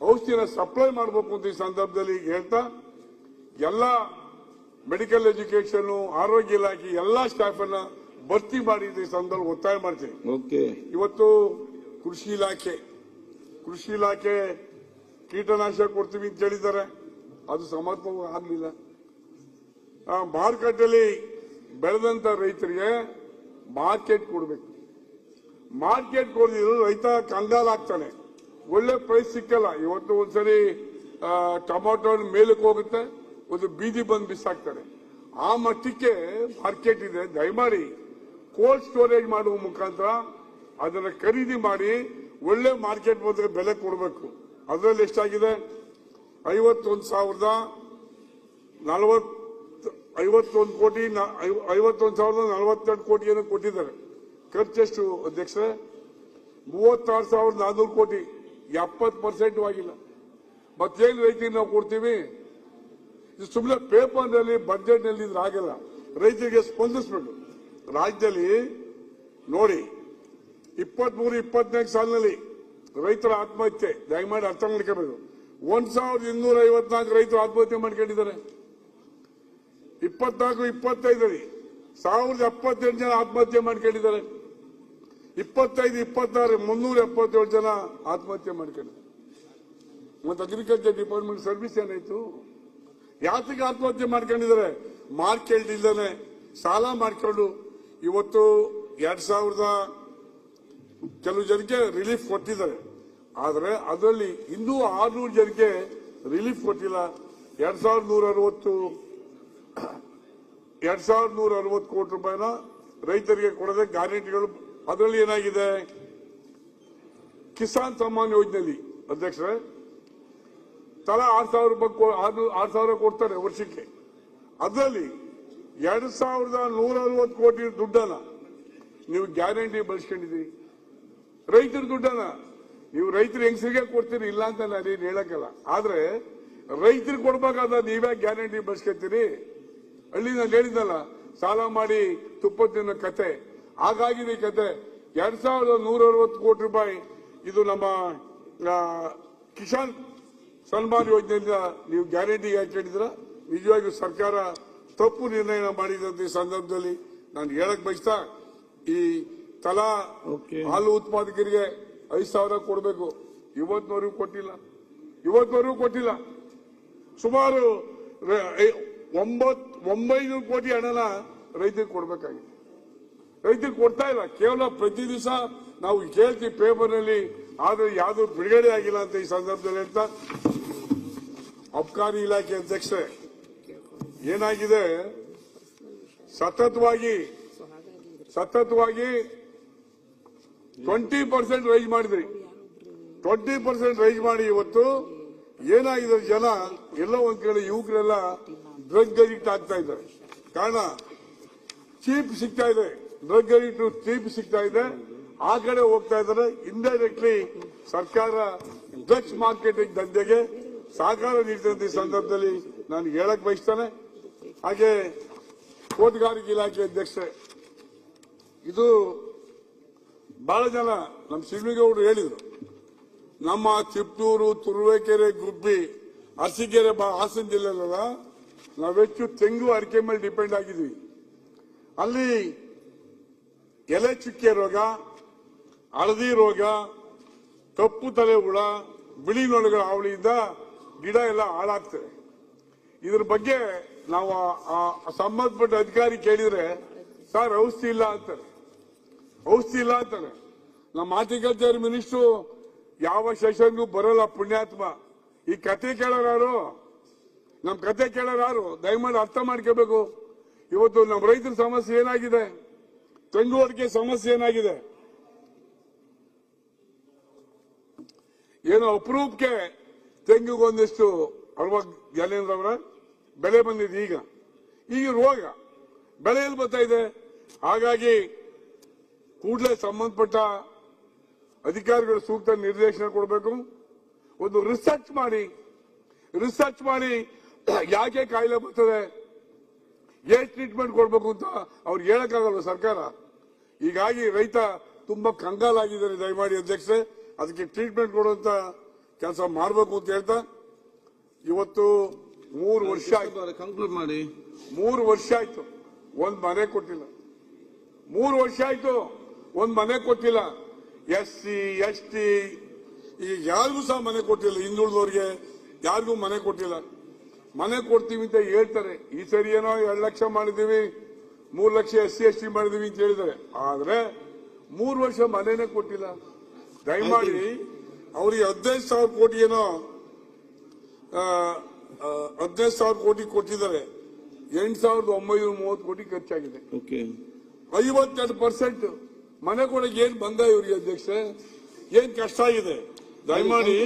ಔಷಧಿನ ಸಪ್ಲೈ ಮಾಡಬೇಕು ಅಂತ ಈ ಸಂದರ್ಭದಲ್ಲಿ ಹೇಳ್ತಾ, ಎಲ್ಲ ಮೆಡಿಕಲ್ ಎಜುಕೇಶನ್, ಆರೋಗ್ಯ ಇಲಾಖೆ ಎಲ್ಲಾ ಸ್ಟಾಫ್ ಅನ್ನ ಭರ್ತಿ ಮಾಡಿ ಈ ಸಂದರ್ಭ ಒತ್ತಾಯ ಮಾಡ್ತೀನಿ. ಇವತ್ತು ಕೃಷಿ ಇಲಾಖೆ ಕೀಟನಾಶಕ ಕೊಡ್ತೀವಿ ಅಂತ ಹೇಳಿದ್ದಾರೆ, ಅದು ಸಮರ್ಪಕವಾಗಿ ಆಗಲಿಲ್ಲ. ಮಾರುಕಟ್ಟೆಯಲ್ಲಿ ಬೆಳೆದಂತ ರೈತರಿಗೆ ಮಾರ್ಕೆಟ್ ಕೊಡಬೇಕು. ಮಾರ್ಕೆಟ್ ಕೊಡದಿದ್ರು ರೈತ ಕಂಗಾಲಾಗ್ತಾನೆ, ಒಳ್ಳೆ ಪ್ರೈಸ್ ಸಿಕ್ಕಲ್ಲ. ಇವತ್ತು ಒಂದ್ಸರಿ ಟೊಮಾಟೊ ಮೇಲಕ್ಕೆ ಹೋಗುತ್ತೆ, ಒಂದು ಬೀದಿ ಬಂದು ಬಿಸಾಕ್ತಾರೆ. ಆ ಮಟ್ಟಕ್ಕೆ ಮಾರ್ಕೆಟ್ ಇದೆ. ದಯಮಾಡಿ ಕೋಲ್ಡ್ ಸ್ಟೋರೇಜ್ ಮಾಡುವ ಮುಖಾಂತರ ಅದನ್ನ ಖರೀದಿ ಮಾಡಿ ಒಳ್ಳೆ ಮಾರ್ಕೆಟ್ ಬಂದ್ರೆ ಬೆಲೆ ಕೊಡಬೇಕು. ಅದರಲ್ಲಿ ಎಷ್ಟಾಗಿದೆ? 51 ಕೋಟಿ 51,042 ಕೋಟಿಯನ್ನು ಕೊಟ್ಟಿದ್ದಾರೆ. ಖರ್ಚೆಷ್ಟು ಅಧ್ಯಕ್ಷರೇ? 36,400 ಕೋಟಿ, 70% ಆಗಿಲ್ಲ. ಮತ್ತೇನು ರೈತರಿಗೆ ನಾವು ಕೊಡ್ತೀವಿ? ಸುಮ್ಮನೆ ಪೇಪರ್ ನಲ್ಲಿ ಬಜೆಟ್ ನಲ್ಲಿ ಇದ್ರೆ ಆಗಲ್ಲ. ರೈತರಿಗೆ ಸ್ಪಂದಿಸಬೇಕು. ರಾಜ್ಯದಲ್ಲಿ ನೋಡಿ, 23-24 ಸಾಲಿನಲ್ಲಿ ರೈತರ ಆತ್ಮಹತ್ಯೆ ದಯಮಾಡಿ ಅರ್ಥ ಮಾಡ್ಕೋಬೇಕು. 1,254 ರೈತರು ಆತ್ಮಹತ್ಯೆ ಮಾಡ್ಕೊಂಡಿದ್ದಾರೆ. 24-25ರಲ್ಲಿ 1,078 ಜನ ಆತ್ಮಹತ್ಯೆ ಮಾಡ್ಕೊಂಡಿದ್ದಾರೆ. 25-26 377 ಜನ ಆತ್ಮಹತ್ಯೆ ಮಾಡ್ಕೊಂಡಿದ್ದಾರೆ. ಮತ್ತೆ ಅಗ್ರಿಕಲ್ಚರ್ ಡಿಪಾರ್ಟ್ಮೆಂಟ್ ಸರ್ವಿಸ್ ಏನಾಯ್ತು? ಯಾತಿಗೆ ಆತ್ಮಹತ್ಯೆ ಮಾಡ್ಕೊಂಡಿದ್ದಾರೆ? ಮಾರ್ಕೆಟ್ ಇಲ್ಲದೆ ಸಾಲ ಮಾಡ್ಕೊಂಡು. ಇವತ್ತು 2000 ಕೆಲವು ಜನಕ್ಕೆ ರಿಲೀಫ್ ಕೊಟ್ಟಿದ್ದಾರೆ, ಆದರೆ ಅದರಲ್ಲಿ ಇನ್ನೂ 600 ಜನಕ್ಕೆ ರಿಲೀಫ್ ಕೊಟ್ಟಿಲ್ಲ. 2160 ಕೋಟಿ ರೂಪಾಯಿನ ರೈತರಿಗೆ ಕೊಡದೆ ಗ್ಯಾರಂಟಿಗಳು. ಅದರಲ್ಲಿ ಏನಾಗಿದೆ, ಕಿಸಾನ್ ಸಮ್ಮಾನ್ ಯೋಜನೆಯಲ್ಲಿ ಅಧ್ಯಕ್ಷರೇ ತಲಾ 6,000 ರೂಪಾಯಿ 6,000 ಕೊಡ್ತಾರೆ ವರ್ಷಕ್ಕೆ. ಅದರಲ್ಲಿ 2,160 ಕೋಟಿ ದುಡ್ಡನ್ನ ನೀವು ಗ್ಯಾರಂಟಿ ಬಳಸ್ಕೊಂಡಿದ್ದೀರಿ. ರೈತರ ದುಡ್ಡನ್ನ ನೀವು ರೈತರು ಹೆಂಗಸರಿಗೆ ಕೊಡ್ತೀರಿ, ಇಲ್ಲ ಅಂತ ನಾನು ಹೇಳಕ್ಕಲ್ಲ. ಆದ್ರೆ ರೈತರಿಗೆ ಕೊಡ್ಬೇಕಾದ ನೀವೇ ಗ್ಯಾರಂಟಿ ಬಳಸ್ಕೊತೀರಿ. ಹಳ್ಳಿ ನಾನು ಹೇಳಿದ್ನಲ್ಲ, ಸಾಲ ಮಾಡಿ ತುಪ್ಪ ತಿನ್ನೋ ಕತೆ ಹಾಗಾಗಿದೆ ಕತೆ. 2,160 ಕೋಟಿ ರೂಪಾಯಿ ಇದು ನಮ್ಮ ಕಿಸಾನ್ ಸನ್ಮಾನ್ ಯೋಜನೆಯಿಂದ ನೀವು ಗ್ಯಾರಂಟಿ ಹಾಕೊಂಡಿದ್ರ. ನಿಜವಾಗಿಯೂ ಸರ್ಕಾರ ತಪ್ಪು ನಿರ್ಣಯ ಮಾಡಿದಂತ ಈ ಸಂದರ್ಭದಲ್ಲಿ ನಾನು ಹೇಳಕ್ ಬಯಸ್ತಾ, ಈ ತಲಾ ಹಾಲು ಉತ್ಪಾದಕರಿಗೆ 5,000 ಕೊಡಬೇಕು. ಇವತ್ತಿನವರೆಗೂ ಕೊಟ್ಟಿಲ್ಲ. ಸುಮಾರು 900 ಕೋಟಿ ಹಣನ ರೈತರಿಗೆ ಕೊಡಬೇಕಾಗಿದೆ. ರೈತರಿಗೆ ಕೊಡ್ತಾ ಇಲ್ಲ. ಕೇವಲ ಪ್ರತಿ ದಿವಸ ನಾವು ಕೇಳ್ತೀವಿ ಪೇಪರ್ನಲ್ಲಿ, ಆದ್ರೆ ಯಾವ್ದು ಬಿಡುಗಡೆ ಆಗಿಲ್ಲ ಅಂತ ಈ ಸಂದರ್ಭದಲ್ಲಿ ಹೇಳ್ತಾ, ಅಬ್ಕಾರಿ ಇಲಾಖೆ ಅಧ್ಯಕ್ಷರೇ ಏನಾಗಿದೆ, ಸತತವಾಗಿ 20% ರೈಸ್ ಮಾಡಿದ್ರಿ. 20% ರೈಸ್ ಮಾಡಿ ಇವತ್ತು ಏನಾಗಿದೆ, ಜನ ಎಲ್ಲೋ ಒಂದ್ ಕಡೆ ಯುವಕರೆಲ್ಲ ಡ್ರಗ್ ಅಡಿಕ್ಟ್ ಆಗ್ತಾ ಇದ್ದಾರೆ. ಕಾರಣ ಚೀಪ್ ಸಿಗ್ತಾ ಇದೆ, ಡ್ರಗ್ ಅಡಿಕ್ಟ್ ಚೀಪ್ ಸಿಗ್ತಾ ಇದೆ, ಆ ಕಡೆ ಹೋಗ್ತಾ ಇದ್ದಾರೆ. ಇಂಡೈರೆಕ್ಟ್ಲಿ ಸರ್ಕಾರ ಡ್ರಗ್ಸ್ ಮಾರ್ಕೆಟಿಂಗ್ ದಂಧೆಗೆ ಸಹಕಾರ ನೀಡ್ತಿದ್ದ ಈ ಸಂದರ್ಭದಲ್ಲಿ ನಾನು ಹೇಳಕ್ ಬಯಸ್ತಾನೆ. ಹಾಗೆ ತೋಟಗಾರಿಕೆ ಇಲಾಖೆ ಅಧ್ಯಕ್ಷೆ, ಇದು ಬಹಳ ಜನ ನಮ್ಮ ಶಿವಲಿಂಗೇಗೌಡರು ಹೇಳಿದ್ರು, ನಮ್ಮ ಚಿಪ್ಟೂರು, ತುರುವೇಕೆರೆ, ಗುಬ್ಬಿ, ಅರಸೀಕೆರೆ, ಹಾಸನ ಜಿಲ್ಲೆಯಲ್ಲ ನಾವೆಚ್ಚು ತೆಂಗು ಅಡಿಕೆ ಮೇಲೆ ಡಿಪೆಂಡ್ ಆಗಿದ್ವಿ. ಅಲ್ಲಿ ಎಲೆ ಚುಕ್ಕೆ ರೋಗ, ಹಳದಿ ರೋಗ, ಕಪ್ಪು ತಲೆ ಹುಳ, ಬಿಳಿ ನೊಣಗಳ ಹಾವಳಿಯಿಂದ ಗಿಡ ಎಲ್ಲ ಹಾಳಾಗ್ತದೆ. ಇದ್ರ ಬಗ್ಗೆ ನಾವು ಸಂಬಂಧಪಟ್ಟ ಅಧಿಕಾರಿ ಕೇಳಿದ್ರೆ, ಸರ್ ಔಷಧಿ ಇಲ್ಲ ಅಂತಾರೆ. ನಮ್ಮ ಹಾರ್ಟಿಕಲ್ಚರ್ ಮಿನಿಸ್ಟ್ರು ಯಾವ ಸೆಷನ್ಗೂ ಬರೋಲ್ಲ, ಪುಣ್ಯಾತ್ಮ. ಈ ಕತೆ ಕೇಳೋರು, ನಮ್ ಕತೆ ಕೇಳೋರು ದಯಮಾಡಿ ಅರ್ಥ ಮಾಡ್ಕೋಬೇಕು. ಇವತ್ತು ನಮ್ಮ ರೈತರ ಸಮಸ್ಯೆ ಏನಾಗಿದೆ, ತೆಂಗು ಅಡಿಕೆ ಸಮಸ್ಯೆ ಏನಾಗಿದೆ, ಏನೋ ಅಪರೂಪಕ್ಕೆ ತೆಂಗಿಗೊಂದಿಷ್ಟು ಜ್ಞಾನೇಂದ್ರ ಬೆಲೆ ಬಂದಿದೆ. ಈಗ ರೋಗ ಬೆಳೆಯಲ್ಲಿ ಬರ್ತಾ ಇದೆ. ಹಾಗಾಗಿ ಕೂಡಲೇ ಸಂಬಂಧಪಟ್ಟ ಅಧಿಕಾರಿಗಳು ಸೂಕ್ತ ನಿರ್ದೇಶನ ಕೊಡಬೇಕು. ಒಂದು ರಿಸರ್ಚ್ ಮಾಡಿ ಯಾಕೆ ಕಾಯಿಲೆ ಬರ್ತದೆ, ಎಷ್ಟು ಟ್ರೀಟ್ಮೆಂಟ್ ಕೊಡಬೇಕು ಅಂತ ಅವ್ರು ಹೇಳಕ್ಕಾಗಲ್ಲ ಸರ್ಕಾರ. ಹೀಗಾಗಿ ರೈತ ತುಂಬಾ ಕಂಗಾಲಾಗಿದ್ದಾರೆ. ದಯಮಾಡಿ ಅಧ್ಯಕ್ಷರೇ, ಅದಕ್ಕೆ ಟ್ರೀಟ್ಮೆಂಟ್ ಕೊಡುವಂತ ಕೆಲಸ ಮಾಡಬೇಕು ಅಂತ ಹೇಳ್ತಾ, ಇವತ್ತು 3 ವರ್ಷ ಆಯ್ತು, ಕಂಕ್ಲೂಡ್ ಮಾಡಿ 3 ವರ್ಷ ಆಯ್ತು, ಒಂದ್ ಮನೆ ಕೊಟ್ಟಿಲ್ಲ. 3 ವರ್ಷ ಆಯ್ತು, ಒಂದ್ ಮನೆ ಕೊಟ್ಟಿಲ್ಲ. SC ST ಈಗ ಯಾರಿಗೂ ಸಹ ಮನೆ ಕೊಟ್ಟಿಲ್ಲ. ಹಿಂದುಳಿದವ್ರಿಗೆ ಯಾರಿಗೂ ಮನೆ ಕೊಟ್ಟಿಲ್ಲ. ಮನೆ ಕೊಡ್ತೀವಿ ಅಂತ ಹೇಳ್ತಾರೆ. ಈ ಸರಿ ಏನೋ 2 ಲಕ್ಷ ಮಾಡಿದೀವಿ, 3 ಲಕ್ಷ SC ST ಮಾಡಿದೀವಿ ಅಂತ ಹೇಳಿದ್ದಾರೆ. ಆದ್ರೆ 3 ವರ್ಷ ಮನೆನೇ ಕೊಟ್ಟಿಲ್ಲ. ದಯಮಾಡಿ ಅವ್ರಿಗೆ 15,000 ಕೋಟಿ ಏನೋ 15,000 ಕೋಟಿ ಕೊಟ್ಟಿದ್ದಾರೆ. 8,930 ಕೋಟಿ ಖರ್ಚಾಗಿದೆ. 52% ಮನೆ ಕೊಡಕ್ಕೆ ಏನ್ ಬಂದ ಇವರಿಗೆ ಅಧ್ಯಕ್ಷ, ಏನ್ ಕಷ್ಟ ಆಗಿದೆ. ದಯಮಾಡಿ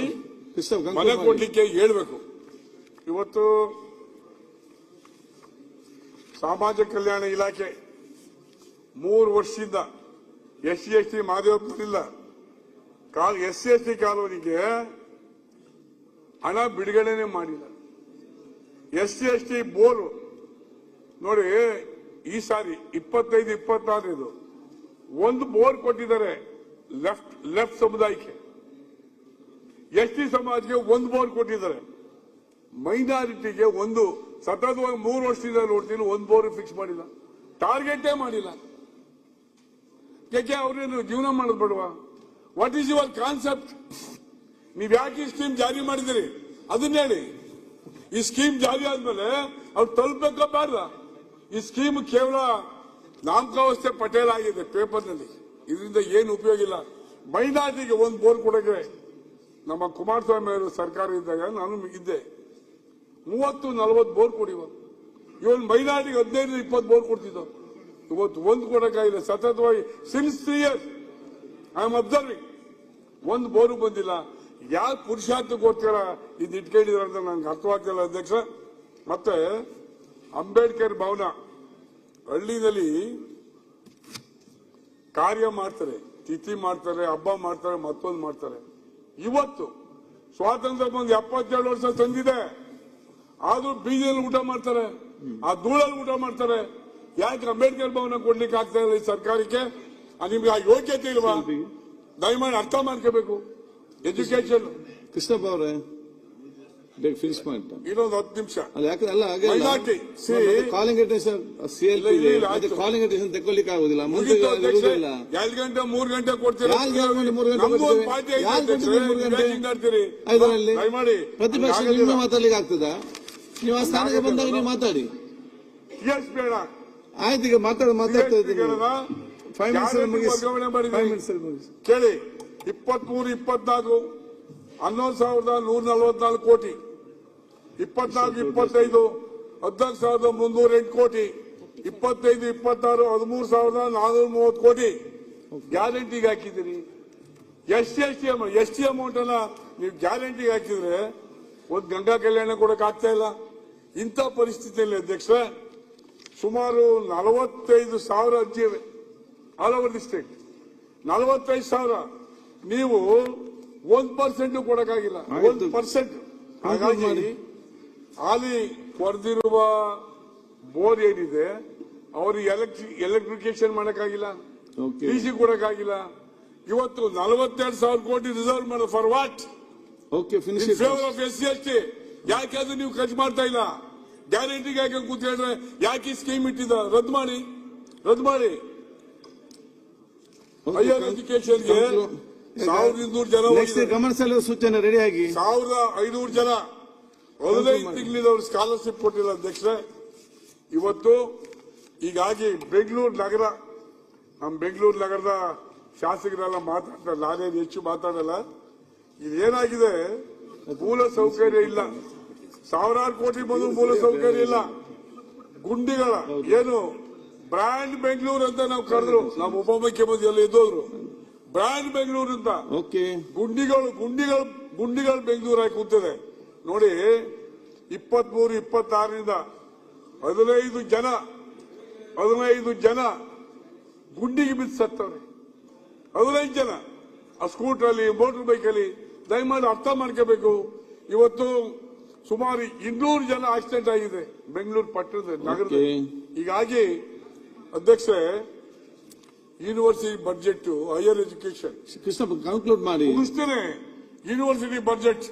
ಮನೆ ಕೊಡ್ಲಿಕ್ಕೆ ಹೇಳ್ಬೇಕು. ಇವತ್ತು ಸಮಾಜ ಕಲ್ಯಾಣ ಇಲಾಖೆ 3 ವರ್ಷದಿಂದ SC ST ಮಾದೇವಪ್ಪನಿಲ್ಲ, SC ST ಕಾಲೋನಿಗೆ ಹಣ ಬಿಡುಗಡೆನೆ ಮಾಡಿಲ್ಲ. SC ST ಬೋರು ನೋಡಿ, ಈ ಸಾರಿ 25-26 ಒಂದು ಬೋರ್ ಕೊಟ್ಟಿದ್ದಾರೆ ಲೆಫ್ಟ್ ಸಮುದಾಯಕ್ಕೆ. ST ಸಮಾಜಕ್ಕೆ ಒಂದು ಬೋರ್ ಕೊಟ್ಟಿದ್ದಾರೆ. ಮೈನಾರಿಟಿಗೆ ಒಂದು ಸತತವಾಗಿ 3 ವರ್ಷದಿಂದ ನೋಡ್ತೀನಿ, ಒಂದು ಬೋರ್ ಫಿಕ್ಸ್ ಮಾಡಿಲ್ಲ, ಟಾರ್ಗೆಟೇ ಮಾಡಿಲ್ಲ. ಯಾಕೆ ಅವ್ರೇನು ಜೀವನ ಮಾಡೋದು ಬೇಡವಾ? What is your concept? ನೀವ್ ಯಾಕೆ ಈ ಸ್ಕೀಮ್ ಜಾರಿ ಮಾಡಿದಿರಿ ಅದನ್ನ ಹೇಳಿ. ಈ ಸ್ಕೀಮ್ ಜಾರಿ ಆದ್ಮೇಲೆ ಅವ್ರು ತಲುಪಬೇಕ ಬಾರ್ದ? ಈ ಸ್ಕೀಮ್ ಕೇವಲ ನಾಮಕಾವಸ್ಥೆ ಪಟೇಲ್ ಆಗಿದೆ ಪೇಪರ್ನಲ್ಲಿ. ಇದರಿಂದ ಏನು ಉಪಯೋಗ ಇಲ್ಲ. ಮೈನಾರಿಟಿಗೆ ಒಂದು ಬೋರ್ ಕೊಡಕ್ಕೆ ನಮ್ಮ ಕುಮಾರಸ್ವಾಮಿ ಅವರು ಸರ್ಕಾರ ಇದ್ದಾಗ ನಾನು ಇದ್ದೆ. 30-40 ಬೋರ್ ಕೊಡಿವ. ಇವನ್ ಮೈನಾರಿಟಿಗೆ 15-20 ಬೋರ್ ಕೊಡ್ತಿದ್ದವು. ಇವತ್ತು ಒಂದು ಕೊಡಕ್ಕಾಗಿಲ್ಲ. ಸತತವಾಗಿ since 3 years I am observing ಒಂದು ಬೋರು ಬಂದಿಲ್ಲ. ಯಾರು ಪುರುಷಾರ್ಥಕ್ಕೋಸ್ಕರ ಇದು ಇಟ್ಕೊಂಡಿದ್ರ ಅಂತ ನಂಗೆ ಅರ್ಥವಾಗ್ತಿಲ್ಲ ಅಧ್ಯಕ್ಷ. ಮತ್ತೆ ಅಂಬೇಡ್ಕರ್ ಭವನ ಹಳ್ಳಿನಲ್ಲಿ ಕಾರ್ಯ ಮಾಡ್ತಾರೆ, ತಿಥಿ ಮಾಡ್ತಾರೆ, ಹಬ್ಬ ಮಾಡ್ತಾರೆ, ಮತ್ತೊಂದು ಮಾಡ್ತಾರೆ. ಇವತ್ತು ಸ್ವಾತಂತ್ರ್ಯ ಬಂದು 77 ವರ್ಷ ತಂದಿದೆ, ಆದ್ರೂ ಬೀದಿಯಲ್ಲಿ ಊಟ ಮಾಡ್ತಾರೆ, ಆ ಧೂಳಲ್ಲಿ ಊಟ ಮಾಡ್ತಾರೆ. ಯಾಕೆ ಅಂಬೇಡ್ಕರ್ ಭವನ ಕೊಡ್ಲಿಕ್ಕೆ ಆಗ್ತಾ ಇಲ್ಲ ಈ ಸರ್ಕಾರಕ್ಕೆ? ನಿಮ್ಗೆ ಆ ಯೋಗ್ಯತೆ ಇಲ್ವಾ? ದಯಮಾಡಿ ಅರ್ಥ ಮಾಡ್ಕೋಬೇಕು. ಎಜುಕೇಶನ್ ಕೃಷ್ಣಪ್ಪ ಅವರೇ ಫಿನಿಶ್ ಮಾಡ್ತಾ ಇನ್ನೊಂದು 10 ನಿಮಿಷ. ಕಾಲಿಂಗ್ ಅಟೆನ್ಷನ್ ಕಾಲಿಂಗ್ ಅಟೆನ್ಷನ್ ತೆಕ್ಕೊಳ್ಳಿಕ್ಕೆ ಆಗುದಿಲ್ಲ. 2 ಗಂಟೆ 3 ಗಂಟೆ ಕೊಡ್ತೀರಾ? ದಯಮಾಡಿ ಪ್ರತಿಪಕ್ಷ ನಿಮ್ಗೆ ಮಾತಾಡ್ಲಿಕ್ಕೆ ಆಗ್ತದಾ? ನೀವು ಆ ಸ್ಥಾನಕ್ಕೆ ಬಂದಾಗ ನೀವು ಮಾತಾಡಿ. ಬೇಡ ಆಯ್ತು, ಈಗ ಮಾತಾಡ್ತಾ ಇದ್ದೀನಿ. 5 ಮಿನಿಟ್ಸ್ ಕೇಳಿ. 23-24 11,144 ಕೋಟಿ, 24-25 14,308 ಕೋಟಿ, 25-26 13,430 ಕೋಟಿ ಗ್ಯಾರಂಟಿಗೆ ಹಾಕಿದ್ದೀರಿ. ಎಸ್ ಟಿ ಅಮೌಂಟ್ ಅನ್ನ ನೀವು ಗ್ಯಾರಂಟಿಗೆ ಹಾಕಿದ್ರೆ ಒಂದು ಗಂಗಾ ಕಲ್ಯಾಣ ಕೊಡಕ್ ಆಗ್ತಾ ಇಲ್ಲ. ಇಂಥ ಪರಿಸ್ಥಿತಿಯಲ್ಲಿ ಅಧ್ಯಕ್ಷ ಸುಮಾರು 45,000 ಅರ್ಜಿ ಇವೆ ಆಲ್ ಓವರ್ ದಿ ಸ್ಟೇಟ್. 45,000 ನೀವು 1% ಕೊಡಕ್ಕಾಗಿಲ್ಲ. 1%. ಹಾಗಾಗಿ ಹಾಲಿ ಕೊರೆದಿರುವ ಬೋರ್ ಏನಿದೆ ಅವ್ರಿಗೆ ಎಲೆಕ್ಟ್ರಿಫಿಕೇಶನ್ ಮಾಡಕ್ಕಾಗಿಲ್ಲ, ಟಿಸಿ ಕೊಡಕ್ಕಾಗಿಲ್ಲ. ಇವತ್ತು 42,000 ಕೋಟಿ ರಿಸರ್ವ್ ಮಾಡೋದು for what? Favour of SC ST. ಯಾಕೆ ಅದು ನೀವು ಖರ್ಚು ಮಾಡ್ತಾ ಇಲ್ಲ? ಗ್ಯಾರಂಟಿಗೆ ಯಾಕೆ ಕೂತ್ಕೊಂಡ್ರೆ ಯಾಕೆ ಸ್ಕೀಮ್ ಇಟ್ಟಿದ್ದ? ರದ್ದು ಮಾಡಿ. ಹೈಯರ್ ಎಜುಕೇಶನ್ಗೆ 1,200 ಜನ ಕಮರ್ಷಿಯಲ್ ಸೂಚನೆ ರೆಡಿ ಆಗಿ 1,500 ಜನ 15 ತಿಂಗಳಿಂದ ಸ್ಕಾಲರ್ಶಿಪ್ ಕೊಟ್ಟಿಲ್ಲ ಅಧ್ಯಕ್ಷರೇ. ಇವತ್ತು ಹೀಗಾಗಿ ಬೆಂಗಳೂರು ನಗರ, ನಮ್ಮ ಬೆಂಗಳೂರು ನಗರದ ಶಾಸಕರೆಲ್ಲ ಮಾತಾಡ್ತಾರೆ, ನಾನೇನು ಹೆಚ್ಚು ಮಾತಾಡಲ್ಲ. ಇದೇನಾಗಿದೆ, ಮೂಲ ಸೌಕರ್ಯ ಇಲ್ಲ. 1,000 ಕೋಟಿ ಬಂದು ಮೂಲ ಸೌಕರ್ಯ ಇಲ್ಲ. ಗುಂಡಿಗಳ ಏನು ಬ್ರ್ಯಾಂಡ್ ಬೆಂಗಳೂರು ಅಂತ ನಾವು ಕರೆದ್ರು, ನಮ್ಮ ಉಪಮುಖ್ಯಮಂತ್ರಿ ಎಲ್ಲ ಇದ್ದೋದ್ರು. ಬ್ರ್ಯಾಂಡ್ ಬೆಂಗಳೂರು ಅಂತ ಗುಂಡಿಗಳು ಬೆಂಗಳೂರು ಆಗಿ ಕೂತಿದೆ ನೋಡಿ. 23-26ರಿಂದ 15 ಜನ ಗುಂಡಿಗೆ ಬಿದ್ದು ಸತ್ತವ್ರೆ. 15 ಜನ ಆ ಸ್ಕೂಟರ್ ಮೋಟರ್ ಬೈಕ್ ಅಲ್ಲಿ. ದಯಮಾಡಿ ಅರ್ಥ ಮಾಡ್ಕೋಬೇಕು. ಇವತ್ತು ಸುಮಾರು 200 ಜನ ಆಕ್ಸಿಡೆಂಟ್ ಆಗಿದೆ ಬೆಂಗಳೂರು ಪಟ್ಟಣದ ನಗರದಲ್ಲಿ. ಹೀಗಾಗಿ ಅಧ್ಯಕ್ಷ university budget, higher education conclude ಮಾಡಿ ಮುಗಿಸ್ತೇನೆ. ಯೂನಿವರ್ಸಿಟಿ ಬಜೆಟ್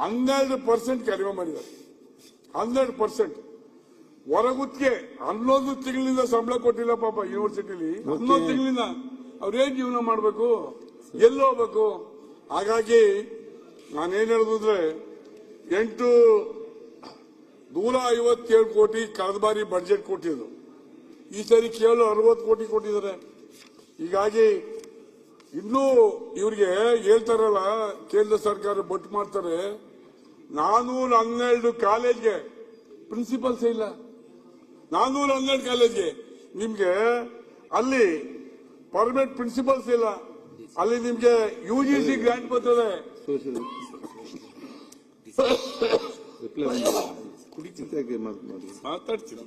12% ಕಡಿಮೆ ಮಾಡಿದ್ದಾರೆ. 12% ಹೊರಗುತ್ತಿಗೆ 11 ತಿಂಗಳಿಂದ ಸಂಬಳ ಕೊಟ್ಟಿಲ್ಲ ಪಾಪ ಯೂನಿವರ್ಸಿಟಿಲಿ. 11 ತಿಂಗಳಿಂದ ಅವ್ರೇನ್ ಜೀವನ ಮಾಡಬೇಕು, ಎಲ್ಲಿ ಹೋಗ್ಬೇಕು? ಹಾಗಾಗಿ ನಾನೇನ್ ಹೇಳಿದ್ರೆ 157 ಕೋಟಿ ಕಳೆದ ಬಾರಿ ಬಜೆಟ್ ಕೊಟ್ಟಿದ್ರು. ಈ ಸರಿ ಕೇವಲ 60 ಕೋಟಿ ಕೊಟ್ಟಿದ್ದಾರೆ. ಹೀಗಾಗಿ ಇನ್ನೂ ಇವ್ರಿಗೆ ಹೇಳ್ತಾರಲ್ಲ, ಕೇಂದ್ರ ಸರ್ಕಾರ ಬೊಟ್ಟು ಮಾಡ್ತಾರೆ. 412 ಕಾಲೇಜ್ಗೆ ಪ್ರಿನ್ಸಿಪಲ್ಸ್ ಇಲ್ಲ. 412 ಕಾಲೇಜ್ಗೆ ನಿಮ್ಗೆ ಅಲ್ಲಿ ಪರ್ಮನೆಂಟ್ ಪ್ರಿನ್ಸಿಪಲ್ಸ್ ಇಲ್ಲ. ಅಲ್ಲಿ ನಿಮ್ಗೆ UGC ಗ್ರಾಂಟ್ ಬರ್ತದೆ. ಮಾತಾಡ್ತೀನಿ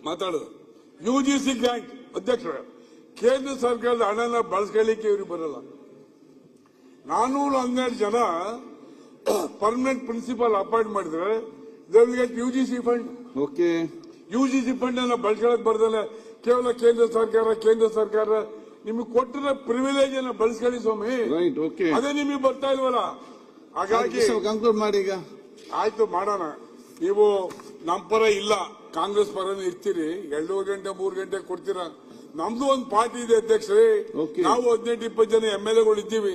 ಮಾತಾಡೋದು. UGC ಗ್ರಾಂಟ್ ಅಧ್ಯಕ್ಷರ ಕೇಂದ್ರ ಸರ್ಕಾರದ ಹಣನ ಬಳಸ್ಕೊಳ್ಳಿಕ್ಕೆ ಇವ್ರಿಗೆ ಬರಲ್ಲ. 412 ಜನ ಪರ್ಮನೆಂಟ್ ಪ್ರಿನ್ಸಿಪಾಲ್ ಅಪಾಯಿಂಟ್ ಮಾಡಿದ್ರೆ UGC ಫಂಡ್. UGC ಫಂಡ್ ಅನ್ನ ಬಳಸ್ಕೊಳ್ಳಕ್ ಬರ್ದಲ್ಲ. ಕೇವಲ ಕೇಂದ್ರ ಸರ್ಕಾರ ನಿಮಗೆ ಕೊಟ್ಟಿರೋ ಪ್ರಿವಿಲೇಜ್ ಅನ್ನ ಬಳಸ್ಕೊಳ್ಳಿ ಸ್ವಾಮಿ. ಅದೇ ನಿಮಗೆ ಬರ್ತಾ ಇಲ್ವಲ್ಲ. ಹಾಗಾಗಿ ಕನ್ಕ್ಲೂಡ್ ಮಾಡಿ. ಈಗ ಆಯ್ತು ಮಾಡೋಣ. ನೀವು ನಮ್ಮ ಪರ ಇಲ್ಲ, ಕಾಂಗ್ರೆಸ್ ಪರನೇ ಇರ್ತೀರಿ. 2 ಗಂಟೆ 3 ಗಂಟೆ ಕೊಡ್ತೀರಾ. ನಮ್ದು ಒಂದು ಪಾರ್ಟಿ ಇದೆ ಅಧ್ಯಕ್ಷರೇ. ನಾವು 18-20 ಜನ MLAಗಳು ಇದ್ದೀವಿ.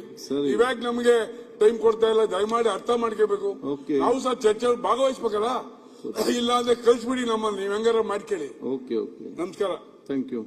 ಇವಾಗ ನಮಗೆ ಟೈಮ್ ಕೊಡ್ತಾ ಇಲ್ಲ. ದಯಮಾಡಿ ಅರ್ಥ ಮಾಡ್ಕೋಬೇಕು. ನಾವು ಸಹ ಚರ್ಚೆಯಲ್ಲಿ ಭಾಗವಹಿಸಬೇಕಲ್ಲ. ಇಲ್ಲ ಅಂದ್ರೆ ಕಳ್ಸಿಬಿಡಿ ನಮ್ಮನ್ನು, ನೀವ್ ಹೆಂಗಾರ ಮಾಡ್ಕೊಳ್ಳಿ. ನಮಸ್ಕಾರ. Thank you.